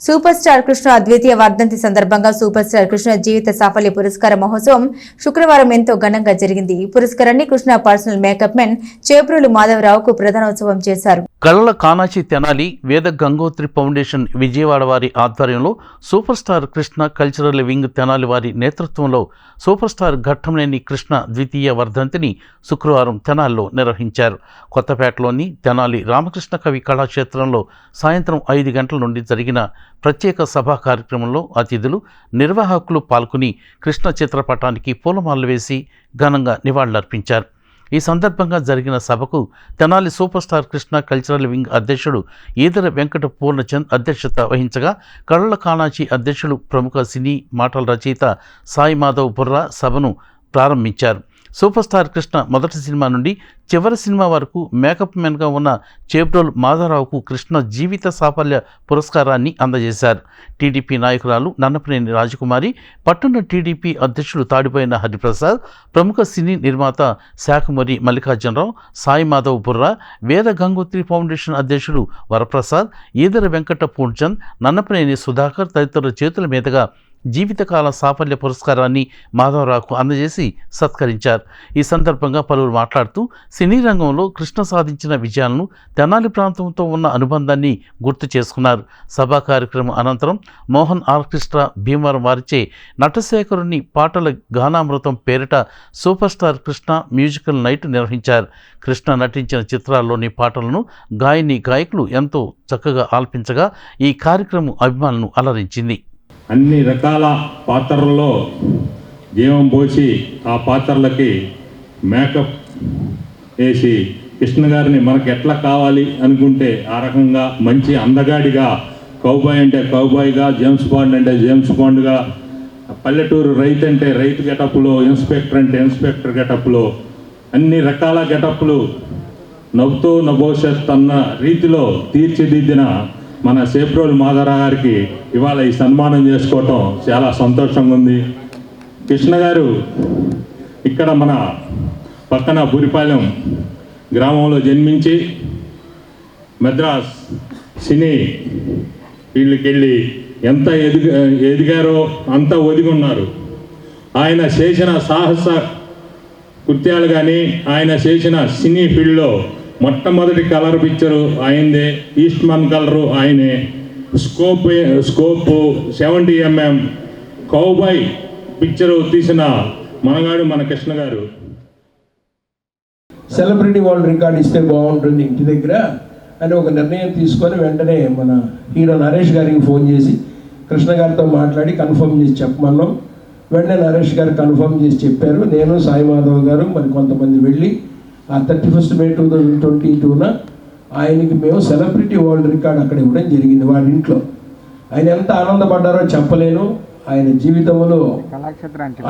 సూపర్ స్టార్ కృష్ణ అద్వితీయ వర్ధంతి సందర్భంగా సూపర్ స్టార్ కృష్ణ జీవిత సాఫల్య పురస్కార మహోత్సవం శుక్రవారం ఎంతో ఘనంగా జరిగింది. ఈ పురస్కారాన్ని Krishna personal makeup men Chebrolu మాధవరావుకు ప్రధానోత్సవం చేశారు. కళల కానాచి తెనాలి వేద గంగోత్రి ఫౌండేషన్ విజయవాడ వారి ఆధ్వర్యంలో super star Krishna cultural wing Tenali వారి నేతృత్వంలో సూపర్ స్టార్ ఘట్టంనేని కృష్ణ ద్వితీయ వర్ధంతిని శుక్రవారం తెనాలిలో నిర్వహించారు. కొత్తపేటలోని తెనాలి రామకృష్ణ కవి కళాక్షేత్రంలో సాయంత్రం 5 గంటల నుండి జరిగిన ప్రత్యేక సభా కార్యక్రమంలో అతిథులు, నిర్వాహకులు పాల్గొని కృష్ణ చిత్రపటానికి పూలమాలలు వేసి ఘనంగా నివాళులర్పించారు. ఈ సందర్భంగా జరిగిన సభకు Tenali super star Krishna cultural wing అధ్యక్షుడు ఈదర వెంకట పూర్ణచంద్ అధ్యక్షత వహించగా కళల కానాచి అధ్యక్షులు ప్రముఖ సినీ మాటల రచయిత సాయి మాధవ్ బుర్రా సభను ప్రారంభించారు. సూపర్ స్టార్ కృష్ణ మొదటి సినిమా నుండి చివరి సినిమా వరకు మేకప్ మెన్గా ఉన్న చేబ్రోలు మాధవరావుకు కృష్ణ జీవిత సాఫల్య పురస్కారాన్ని అందజేశారు. టీడీపీ నాయకురాలు నన్నపనేని రాజకుమారి, పట్టణ టీడీపీ అధ్యక్షులు తాడిపోయిన హరిప్రసాద్, ప్రముఖ సినీ నిర్మాత శాఖమూరి మల్లికార్జునరావు, సాయి మాధవ్ బుర్రా, వేద గంగోత్రి ఫౌండేషన్ అధ్యక్షుడు వరప్రసాద్, ఈదర వెంకట పూర్ణచంద్, నన్నపనేని సుధాకర్ తదితరుల చేతుల మీదుగా జీవితకాల సాఫల్య పురస్కారాన్ని మాధవరావుకు అందజేసి సత్కరించారు. ఈ సందర్భంగా పలువురు మాట్లాడుతూ సినీ రంగంలో కృష్ణ సాధించిన విజయాలను, తెనాలి ప్రాంతంతో ఉన్న అనుబంధాన్ని గుర్తు చేసుకున్నారు. సభా కార్యక్రమం అనంతరం మోహన్ ఆర్కెస్ట్రా భీమవరం వారిచే నటశేఖరుని పాటల గానామృతం పేరిట super star Krishna musical night నిర్వహించారు. కృష్ణ నటించిన చిత్రాల్లోని పాటలను గాయని గాయకులు ఎంతో చక్కగా ఆలపించగా ఈ కార్యక్రమం అభిమానులను అలరించింది. అన్ని రకాల పాత్రల్లో జీవం పోసి ఆ పాత్రలకి మేకప్ వేసి కృష్ణ గారిని మనకు ఎట్లా కావాలి అనుకుంటే ఆ రకంగా మంచి అందగాడిగా, కౌబాయ్ అంటే కౌబాయ్గా, జేమ్స్ బాండ్ అంటే జేమ్స్ బాండ్గా, పల్లెటూరు రైతు అంటే రైతు గెటప్లో, ఇన్స్పెక్టర్ అంటే ఇన్స్పెక్టర్ గెటప్లో, అన్ని రకాల గెటప్లు నవ్వుతూ నభవిష్యత్ అన్న రీతిలో తీర్చిదిద్దిన మన చేబ్రోలు మాధవరావు గారికి ఇవాళ ఈ సన్మానం చేసుకోవటం చాలా సంతోషంగా ఉంది. కృష్ణ గారు ఇక్కడ మన పక్కన బురిపాలెం గ్రామంలో జన్మించి మద్రాస్ సినీ ఫీల్డ్కి వెళ్ళి ఎంత ఎదిగారో అంత ఒదిగున్నారు. ఆయన చేసిన సాహస కృత్యాలు కానీ, ఆయన చేసిన సినీ ఫీల్డ్లో మొట్టమొదటి కలర్ పిక్చరు ఆయనదే, ఈస్ట్మన్ కలరు ఆయనే, స్కోప్ 70 mm కౌబాయ్ పిక్చరు తీసిన మనగాడు మన కృష్ణ గారు. సెలబ్రిటీ వరల్డ్ రికార్డ్ ఇస్తే బాగుంటుంది ఇంటి దగ్గర అని ఒక నిర్ణయం తీసుకొని వెంటనే మన హీరో నరేష్ గారికి ఫోన్ చేసి కృష్ణ గారితో మాట్లాడి కన్ఫర్మ్ చేసి చెప్పమన్నాం. వెంటనే నరేష్ గారు కన్ఫర్మ్ చేసి చెప్పారు. నేను సాయి మాధవ్ గారు మరి కొంతమంది వెళ్ళి ఆ 31 May 2022 ఆయనకి మేము సెలబ్రిటీ వరల్డ్ రికార్డ్ అక్కడ ఇవ్వడం జరిగింది వాడి ఇంట్లో. ఆయన ఎంత ఆనందపడ్డారో చెప్పలేను. ఆయన జీవితంలో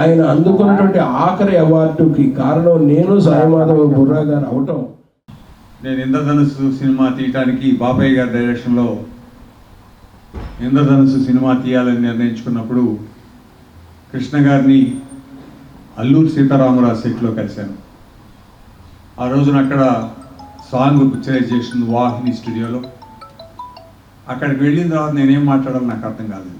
ఆయన అందుకున్నటువంటి ఆఖరి అవార్డుకి కారణం నేను సాయి మాధవ్ బుర్రా గారు అవటం. నేను ఇంద్రధనుస్సు సినిమా తీయటానికి బాబాయ్ గారి డైరెక్షన్లో ఇంద్రధనుస్సు సినిమా తీయాలని నిర్ణయించుకున్నప్పుడు కృష్ణ గారిని అల్లూరు సీతారామరాజు సెట్లో కలిశాను. ఆ రోజున అక్కడ సాంగ్ పిక్చరైజేషన్ వాహిని స్టూడియోలో. అక్కడికి వెళ్ళిన తర్వాత నేనేం మాట్లాడాలో నాకు అర్థం కాలేదు.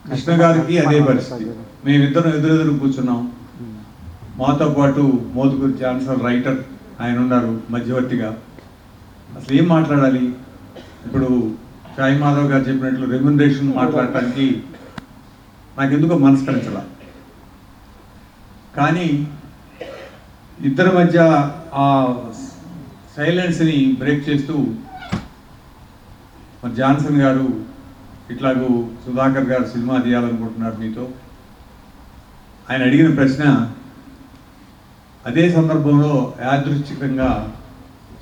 కృష్ణ గారికి అదే పరిస్థితి. మేమిద్దరం ఎదురెదురు కూర్చున్నాం. మాతో పాటు మోదుగురు జాన్సన్ రైటర్ ఆయన ఉన్నారు మధ్యవర్తిగా. అసలు ఏం మాట్లాడాలి? ఇప్పుడు సాయి మాధవ్ గారు చెప్పినట్లు రెమ్యునరేషన్ మాట్లాడటానికి నాకు ఎందుకో మనస్కరించాల. కానీ ఇద్దరి మధ్య ఆ సైలెన్స్ని బ్రేక్ చేస్తూ మరి జాన్సన్ గారు ఇట్లాగూ సుధాకర్ గారు సినిమా తీయాలనుకుంటున్నారు మీతో. ఆయన అడిగిన ప్రశ్న అదే సందర్భంలో యాదృచ్ఛికంగా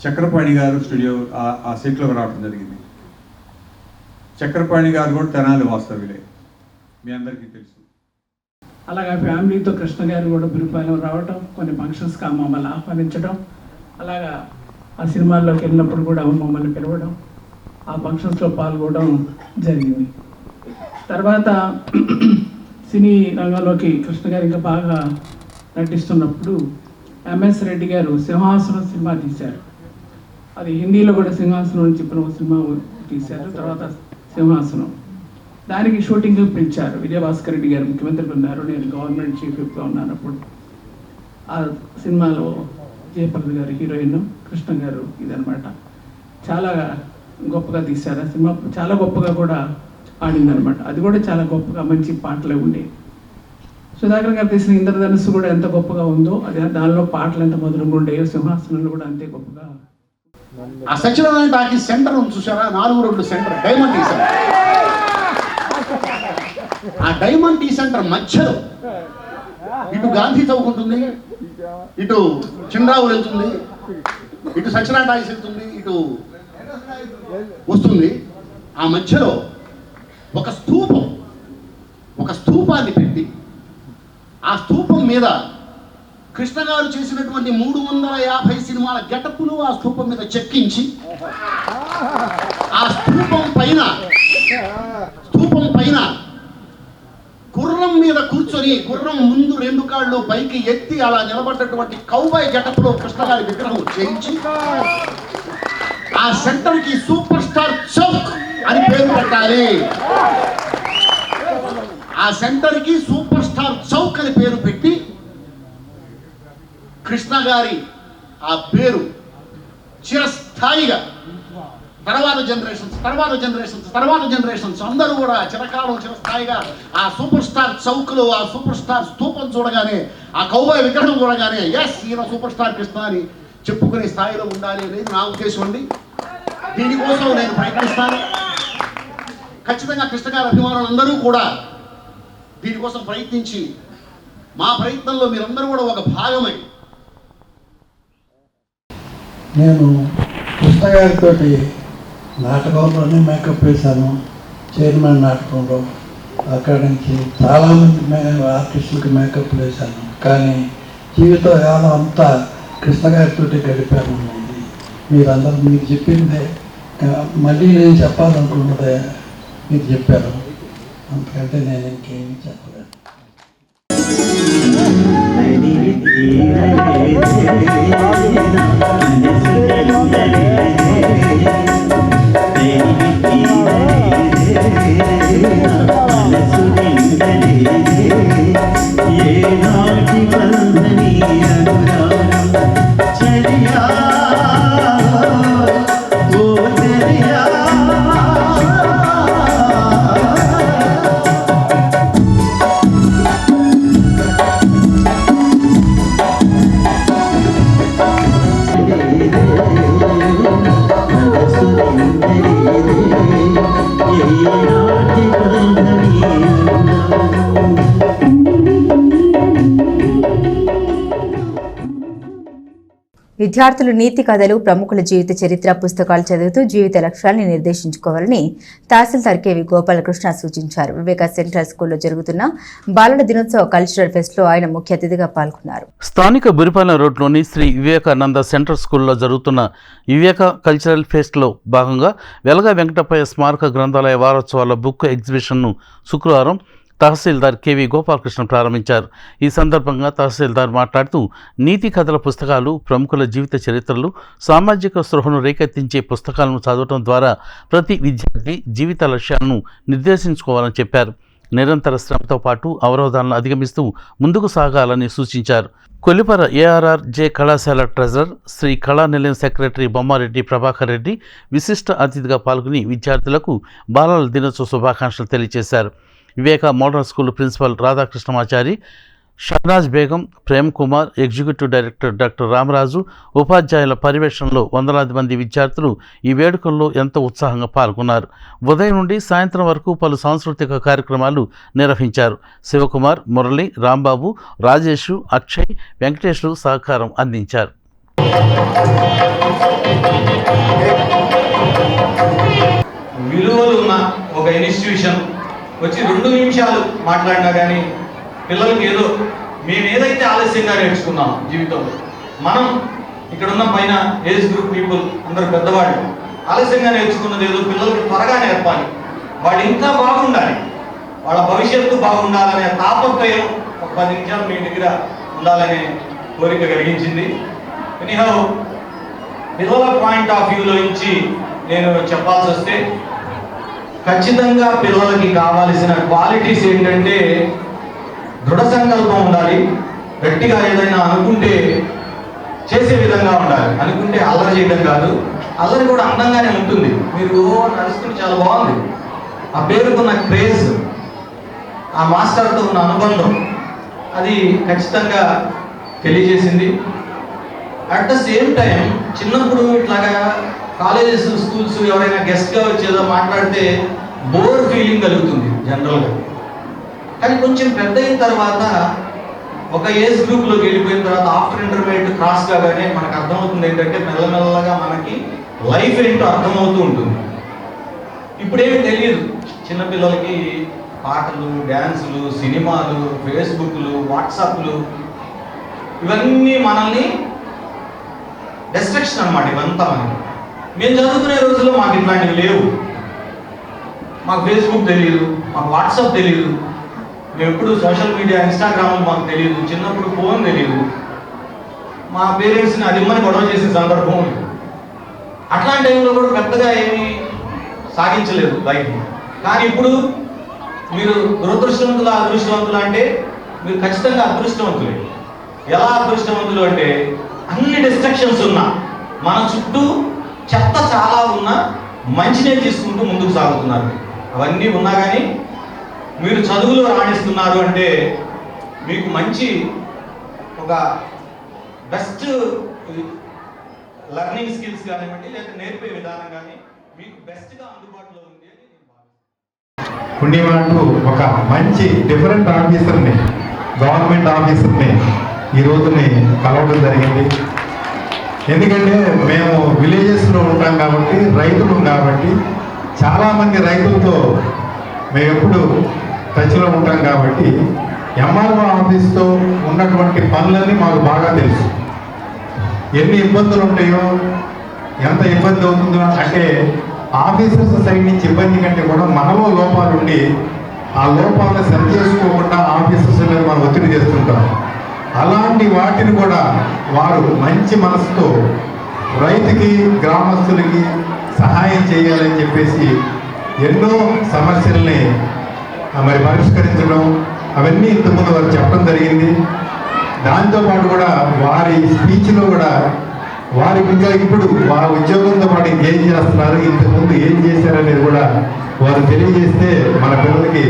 చక్రపాణి గారు స్టూడియో ఆ సెట్లోకి రావడం జరిగింది. చక్రపాణి గారు కూడా తెనాలి వాస్తవ్యులే, మీ అందరికీ తెలుసు. అలాగా ఫ్యామిలీతో కృష్ణ గారు కూడా పిలుపాలెం రావటం, కొన్ని ఫంక్షన్స్కి మమ్మల్ని ఆహ్వానించడం, అలాగా ఆ సినిమాల్లోకి వెళ్ళినప్పుడు కూడా మమ్మల్ని పిలవడం, ఆ ఫంక్షన్స్లో పాల్గొనడం జరిగింది. తర్వాత సినీ రంగంలోకి కృష్ణ గారు ఇంకా బాగా నటిస్తున్నప్పుడు ఎంఎస్ రెడ్డి గారు సింహాసనం సినిమా తీశారు. అది హిందీలో కూడా సింహాసనం అని చెప్పిన ఒక సినిమా తీశారు. తర్వాత సింహాసనం దానికి షూటింగ్ పిలిచారు. విజయభాస్కర్ రెడ్డి గారు ముఖ్యమంత్రి ఉన్నారు, నేను గవర్నమెంట్ చీఫ్ విప్గా ఉన్నాను అప్పుడు. ఆ సినిమాలో జయప్రద గారు హీరోయిన్, కృష్ణ గారు ఇదనమాట. చాలా గొప్పగా తీశారు. ఆ సినిమా చాలా గొప్పగా కూడా ఆడిందనమాట. అది కూడా చాలా గొప్పగా మంచి పాటలే ఉండేవి. సుధాకర్ గారు తీసిన ఇంద్రధనుస్సు కూడా ఎంత గొప్పగా ఉందో అది దానిలో పాటలు ఎంత మధురంగా ఉండేవో సింహాసనంలో కూడా అంతే గొప్పగా. ఆ సత్యనారాయణ టాకీ సెంటర్ ఉంది చూసారా, 4 రోడ్లు సెంటర్, డైమండ్ టీ సెంటర్. ఆ డైమండ్ టీ సెంటర్ మధ్యలో ఇటు గాంధీ చౌక్ ఉంటుంది, ఇటు చిన్నరావు వెళ్తుంది, ఇటు సత్యనారాయణ టాకీస్ వెళ్తుంది, ఇటు వస్తుంది. ఆ మధ్యలో ఒక స్తూపాన్ని పెట్టి ఆ స్తూపం మీద కృష్ణ గారు చేసినటువంటి 350 సినిమాల గెటప్పులు ఆ స్తూపం మీద చెక్కించి ఆ స్తూపం పైన గుర్రం మీద కూర్చొని గుర్రం ముందు 2 కాళ్ళు పైకి ఎత్తి అలా నిలబడ్డటువంటి కౌబాయ్ గెటప్లో కృష్ణ గారి విగ్రహం చేయించి ఆ సెంటర్కి సూపర్ స్టార్ చౌక్ అని పేరు పెట్టాలి. ఆ సెంటర్కి సూపర్ స్టార్ చౌక్ అని పేరు పెట్టి కృష్ణ గారి ఆ పేరు చిరస్థాయిగా తర్వాత జనరేషన్స్ అందరూ కూడా చిరకాలం చిరస్థాయిగా ఆ సూపర్ స్టార్ చౌక్లో ఆ సూపర్ స్టార్ స్తూపం చూడగానే, ఆ కౌబాయ్ విగ్రహం చూడగానే ఎస్ ఈయన సూపర్ స్టార్ కృష్ణ అని చెప్పుకునే స్థాయిలో ఉండాలి అనేది నా ఉద్దేశం అండి. దీనికోసం నేను ప్రయత్నిస్తాను. ఖచ్చితంగా కృష్ణ గారి అభిమానులందరూ కూడా దీనికోసం ప్రయత్నించి మా ప్రయత్నంలో మీరందరూ కూడా ఒక భాగమై. నేను కృష్ణ గారితో నాటకంలోనే మేకప్ వేశాను, చైర్మన్ నాటకంలో. అక్కడి నుంచి చాలామంది ఆర్టిస్టులకి మేకప్ వేశాను. కానీ జీవితకాలం అంతా కృష్ణ గారితో గడిపాను. మీరందరూ మీకు చెప్పిందే మళ్ళీ నేను చెప్పాలనుకున్నదే మీరు చెప్పారు, అంతకంటే నేను ఇంకేమీ చెప్పలేను. ఏ నాటి బంధని అనురాగం చలియా విద్యార్థులు నీతి కథలు, ప్రముఖుల జీవిత చరిత్ర పుస్తకాలు చదువుతూ జీవిత లక్ష్యాలను నిర్దేశించుకోవాలని తహసీల్దార్ కెవి గోపాలకృష్ణ సూచించారు. వివేక సెంట్రల్ స్కూల్లో జరుగుతున్న బాలల దినోత్సవ కల్చరల్ ఫెస్ట్ లో ఆయన ముఖ్య అతిథిగా పాల్గొన్నారు. స్థానిక బురిపాలెం రోడ్లోని శ్రీ వివేకానంద సెంట్రల్ స్కూల్లో జరుగుతున్న వివేక కల్చరల్ ఫెస్ట్లో భాగంగా వెలగ వెంకటప్పయ్య స్మారక గ్రంథాలయ వారోత్సవాల బుక్ ఎగ్జిబిషన్ను శుక్రవారం తహసీల్దార్ కెవి గోపాలకృష్ణ ప్రారంభించారు. ఈ సందర్భంగా తహసీల్దార్ మాట్లాడుతూ నీతి కథల పుస్తకాలు, ప్రముఖుల జీవిత చరిత్రలు, సామాజిక స్పృహను రేకెత్తించే పుస్తకాలను చదవడం ద్వారా ప్రతి విద్యార్థి జీవిత లక్ష్యాలను నిర్దేశించుకోవాలని చెప్పారు. నిరంతర శ్రమతో పాటు అవరోధాలను అధిగమిస్తూ ముందుకు సాగాలని సూచించారు. కొల్లిపర ఏఆర్ఆర్ జే కళాశాల ట్రెజరర్ శ్రీ కళానిలయం సెక్రటరీ బొమ్మారెడ్డి ప్రభాకర్ రెడ్డి విశిష్ట అతిథిగా పాల్గొని విద్యార్థులకు బాలల దినోత్సవ శుభాకాంక్షలు తెలియజేశారు. Viveka model school principal Radhakrishnamachari, Shahnaz Begum, Prem Kumar, executive director doctor Ramaraju, ఉపాధ్యాయుల పర్యవేక్షణలో వందలాది మంది విద్యార్థులు ఈ వేడుకల్లో ఎంతో ఉత్సాహంగా పాల్గొన్నారు. ఉదయం నుండి సాయంత్రం వరకు పలు సాంస్కృతిక కార్యక్రమాలు నిర్వహించారు. శివకుమార్, మురళి, రాంబాబు, రాజేష్, అక్షయ్, వెంకటేశ్వరు సహకారం అందించారు. విలువలు ఉన్న ఒక ఇన్స్టిట్యూషన్ వచ్చి 2 నిమిషాలు మాట్లాడినా కానీ పిల్లలకి ఏదో మేము ఏదైతే ఆలస్యంగా నేర్చుకున్నాం జీవితంలో, మనం ఇక్కడ ఉన్న పైన ఏజ్ గ్రూప్ పీపుల్ అందరూ పెద్దవాళ్ళు ఆలస్యంగా నేర్చుకున్నది ఏదో పిల్లలకి త్వరగా నేర్పాలి, వాళ్ళు ఇంకా బాగుండాలి, వాళ్ళ భవిష్యత్తు బాగుండాలనే తాపత్రయం ఒక 10 నిమిషాలు మీ దగ్గర ఉండాలనే కోరిక కలిగించింది. ఎనీహౌ పిల్లల పాయింట్ ఆఫ్ వ్యూలో నుంచి నేను చెప్పాల్సి వస్తే ఖచ్చితంగా పిల్లలకి కావాల్సిన క్వాలిటీస్ ఏంటంటే దృఢ సంకల్పం ఉండాలి, గట్టిగా ఏదైనా అనుకుంటే చేసే విధంగా ఉండాలి. అనుకుంటే అల్లరి చేయడం కాదు, అల్లరి కూడా అందంగానే ఉంటుంది. మీరు నడుస్తుంది చాలా బాగుంది, ఆ పేరుకున్న క్రేజ్, ఆ మాస్టర్తో ఉన్న అనుబంధం అది ఖచ్చితంగా తెలియజేసింది. అట్ ద సేమ్ టైం చిన్నప్పుడు ఇట్లాగా కాలేజెస్, స్కూల్స్ ఎవరైనా గెస్ట్గా వచ్చేదో మాట్లాడితే బోర్ ఫీలింగ్ కలుగుతుంది జనరల్గా. కానీ కొంచెం పెద్ద అయిన తర్వాత ఒక ఏజ్ గ్రూప్లోకి వెళ్ళిపోయిన తర్వాత ఆఫ్టర్ ఇంటర్మీడియట్ క్రాస్ కాగానే మనకు అర్థమవుతుంది ఏంటంటే మెల్లమెల్లగా మనకి లైఫ్ ఏంటో అర్థమవుతూ ఉంటుంది. ఇప్పుడేమి తెలియదు చిన్నపిల్లలకి, పాటలు, డ్యాన్సులు, సినిమాలు, ఫేస్బుక్లు, వాట్సాప్లు ఇవన్నీ మనల్ని డిస్ట్రక్షన్ అన్నమాట. ఇవంతా మనకి మేము చదువుకునే రోజుల్లో మాకు ఇట్లాంటివి లేవు. మాకు ఫేస్బుక్ తెలియదు, మాకు వాట్సాప్ తెలియదు, మేము ఎప్పుడు సోషల్ మీడియా, ఇన్స్టాగ్రామ్ మాకు తెలియదు, చిన్నప్పుడు ఫోన్ తెలియదు, మా పేరెంట్స్ని అది ఇమ్మని గొడవ చేసిన సందర్భం. అట్లాంటి టైంలో కూడా పెద్దగా ఏమీ సాగించలేదు లైఫ్. కానీ ఇప్పుడు మీరు దురదృష్టవంతులు, అదృష్టవంతులు అంటే మీరు ఖచ్చితంగా అదృష్టవంతులే. ఎలా అదృష్టవంతులు అంటే అన్ని డిస్ట్రక్షన్స్ ఉన్నా, మన చుట్టూ చెత్త చాలా ఉన్నా మంచినే తీసుకుంటూ ముందుకు సాగుతున్నారు. అవన్నీ ఉన్నా కానీ మీరు చదువులో రాణిస్తున్నారు అంటే మీకు మంచి ఒక బెస్ట్ లెర్నింగ్ స్కిల్స్ కానివ్వండి, లేదా నేర్పే విధానం కానీ మీకు బెస్ట్గా అందుబాటులో ఉంది అని నేను భావిస్తున్నాను. ఉండేవాళ్ళు ఒక మంచి డిఫరెంట్ ఆఫీసర్ని, గవర్నమెంట్ ఆఫీసర్ని ఈ రోజుని కలవడం జరిగింది. ఎందుకంటే మేము విలేజెస్లో ఉంటాం కాబట్టి, రైతులు కాబట్టి, చాలామంది రైతులతో మేము ఎప్పుడు టచ్లో ఉంటాం కాబట్టి ఎంఆర్ఓ ఆఫీస్తో ఉన్నటువంటి పనులన్నీ మాకు బాగా తెలుసు. ఎన్ని ఇబ్బందులు ఉంటాయో, ఎంత ఇబ్బంది అవుతుందో అంటే ఆఫీసర్స్ సైడ్ నుంచి ఇబ్బంది కంటే కూడా మనలో లోపాలు ఉండి ఆ లోపాలను సరి చేసుకోకుండా ఆఫీసర్స్ మీద మనం ఒత్తిడి చేస్తుంటాం. అలాంటి వాటిని కూడా వారు మంచి మనసుతో రైతుకి, గ్రామస్తులకి సహాయం చేయాలని చెప్పేసి ఎన్నో సమస్యల్ని మరి పరిష్కరించడం అవన్నీ ఇంతకుముందు వారు చెప్పడం జరిగింది. దాంతోపాటు కూడా వారి స్పీచ్లో కూడా వారి ఇంకా ఇప్పుడు వారి ఉద్యోగంతో పాటు ఏం చేస్తున్నారు, ఇంతకుముందు ఏం చేశారనేది కూడా వారు తెలియజేస్తే మన పిల్లలకి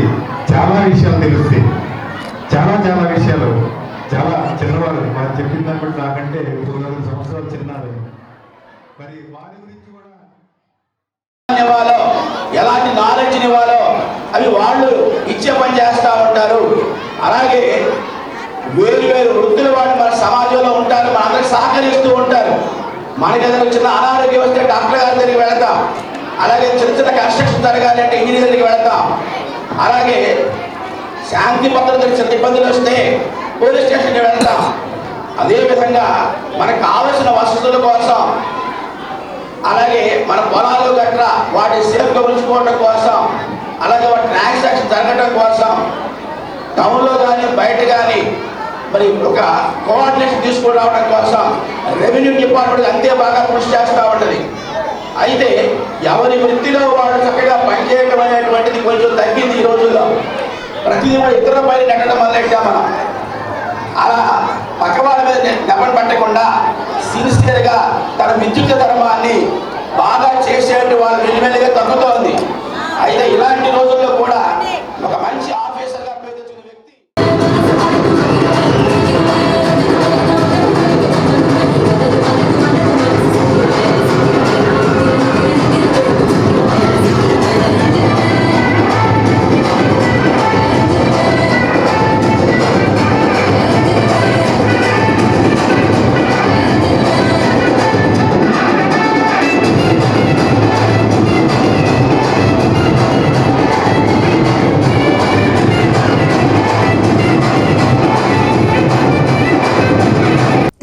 చాలా విషయాలు తెలుస్తాయి. చాలా చాలా విషయాలు, చాలా చిన్నవారు వారు చెప్పిన దాన్ని బట్టి నాకంటే 4 సంవత్సరాలు చిన్నారు. మరి వారి గురించి ఇవ్వాలో, ఎలాంటి నాలెడ్జ్ని ఇవ్వాలో అవి వాళ్ళు ఇచ్చే పని చేస్తూ ఉంటారు. అలాగే వేరు వేరు వృత్తుల వాళ్ళు మన సమాజంలో ఉంటారు, మన అందరికి సహకరిస్తూ ఉంటారు. మనకి ఏదైనా చిన్న అనారోగ్యం వస్తే డాక్టర్ గారి దగ్గరికి వెళతాం. అలాగే చిన్న చిన్న కన్స్ట్రక్షన్ జరగాలి అంటే ఇంజనీర్ దగ్గరికి వెళతాం. అలాగే శాంతి భద్రతకు చిన్న ఇబ్బందులు వస్తే పోలీస్ స్టేషన్కి వెళ్తాం. అదేవిధంగా మనకు కావలసిన వసతుల కోసం, అలాగే మన పొలాలు గట్ర వాటి సేఫ్గా ఉంచుకోవడం కోసం, అలాగే వాటి ట్రాన్సాక్షన్ జరగడం కోసం టౌన్లో కానీ బయట కానీ మరి ఒక కోఆర్డినేషన్ తీసుకుని రావడం కోసం రెవెన్యూ డిపార్ట్మెంట్ అంతే బాగా కృషి చేస్తూ ఉంటుంది. అయితే ఎవరి వృత్తిలో వాళ్ళు చక్కగా పనిచేయడం అనేటువంటిది కొంచెం తగ్గింది ఈ రోజుల్లో. ప్రతిదీ కూడా ఇతర పైన నెట్టడం మొదలెట్టాం మనం. అలా పక్క వాళ్ళ మీద నెపం పట్టకుండా సిన్సియర్గా తన విద్యుత్ ధర్మాన్ని బాగా చేసేటువంటి వాళ్ళు మెల్లిమెల్లిగా తగ్గుతోంది. అయితే ఇలాంటి రోజుల్లో కూడా ఒక మంచి ఆఫీసర్గా పేరు తెచ్చిన వ్యక్తి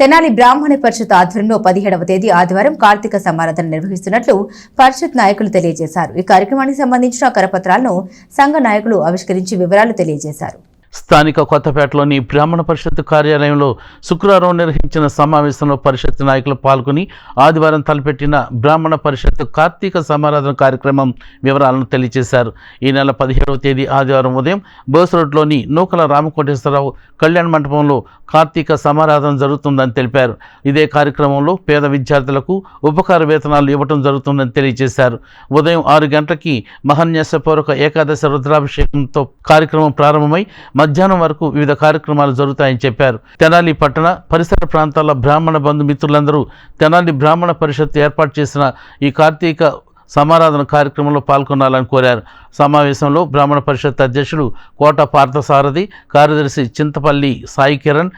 తెనాలి బ్రాహ్మణ పరిషత్ ఆధ్వర్యంలో 17వ తేదీ ఆదివారం కార్తీక సమారాధన నిర్వహిస్తున్నట్లు పరిషత్ నాయకులు తెలియజేశారు. ఈ కార్యక్రమానికి సంబంధించిన కరపత్రాలను సంఘ నాయకులు ఆవిష్కరించి వివరాలు తెలియజేశారు. స్థానిక కొత్తపేటలోని బ్రాహ్మణ పరిషత్ కార్యాలయంలో శుక్రవారం నిర్వహించిన సమావేశంలో పరిషత్ నాయకులు పాల్గొని ఆదివారం తలపెట్టిన బ్రాహ్మణ పరిషత్ కార్తీక సమారాధన కార్యక్రమం వివరాలను తెలియజేశారు. ఈ నెల 17వ తేదీ ఆదివారం ఉదయం బోస్ రోడ్లోని నూకల రామకోటేశ్వరరావు కళ్యాణ మండపంలో కార్తీక సమారాధన జరుగుతుందని తెలిపారు. ఇదే కార్యక్రమంలో పేద విద్యార్థులకు ఉపకార వేతనాలు ఇవ్వడం జరుగుతుందని తెలియజేశారు. ఉదయం 6 గంటలకి మహాన్యాసపూర్వక ఏకాదశి రుద్రాభిషేకంతో కార్యక్రమం ప్రారంభమై మధ్యాహ్నం వరకు వివిధ కార్యక్రమాలు జరుగుతాయని చెప్పారు. తెనాలి పట్టణ పరిసర ప్రాంతాల బ్రాహ్మణ బంధుమిత్రులందరూ తెనాలి బ్రాహ్మణ పరిషత్ ఏర్పాటు చేసిన ఈ కార్తీక సమారాధన కార్యక్రమంలో పాల్గొనాలని కోరారు. సమావేశంలో బ్రాహ్మణ పరిషత్ అధ్యక్షుడు కోట పార్థసారథి, కార్యదర్శి చింతపల్లి సాయి కిరణ్,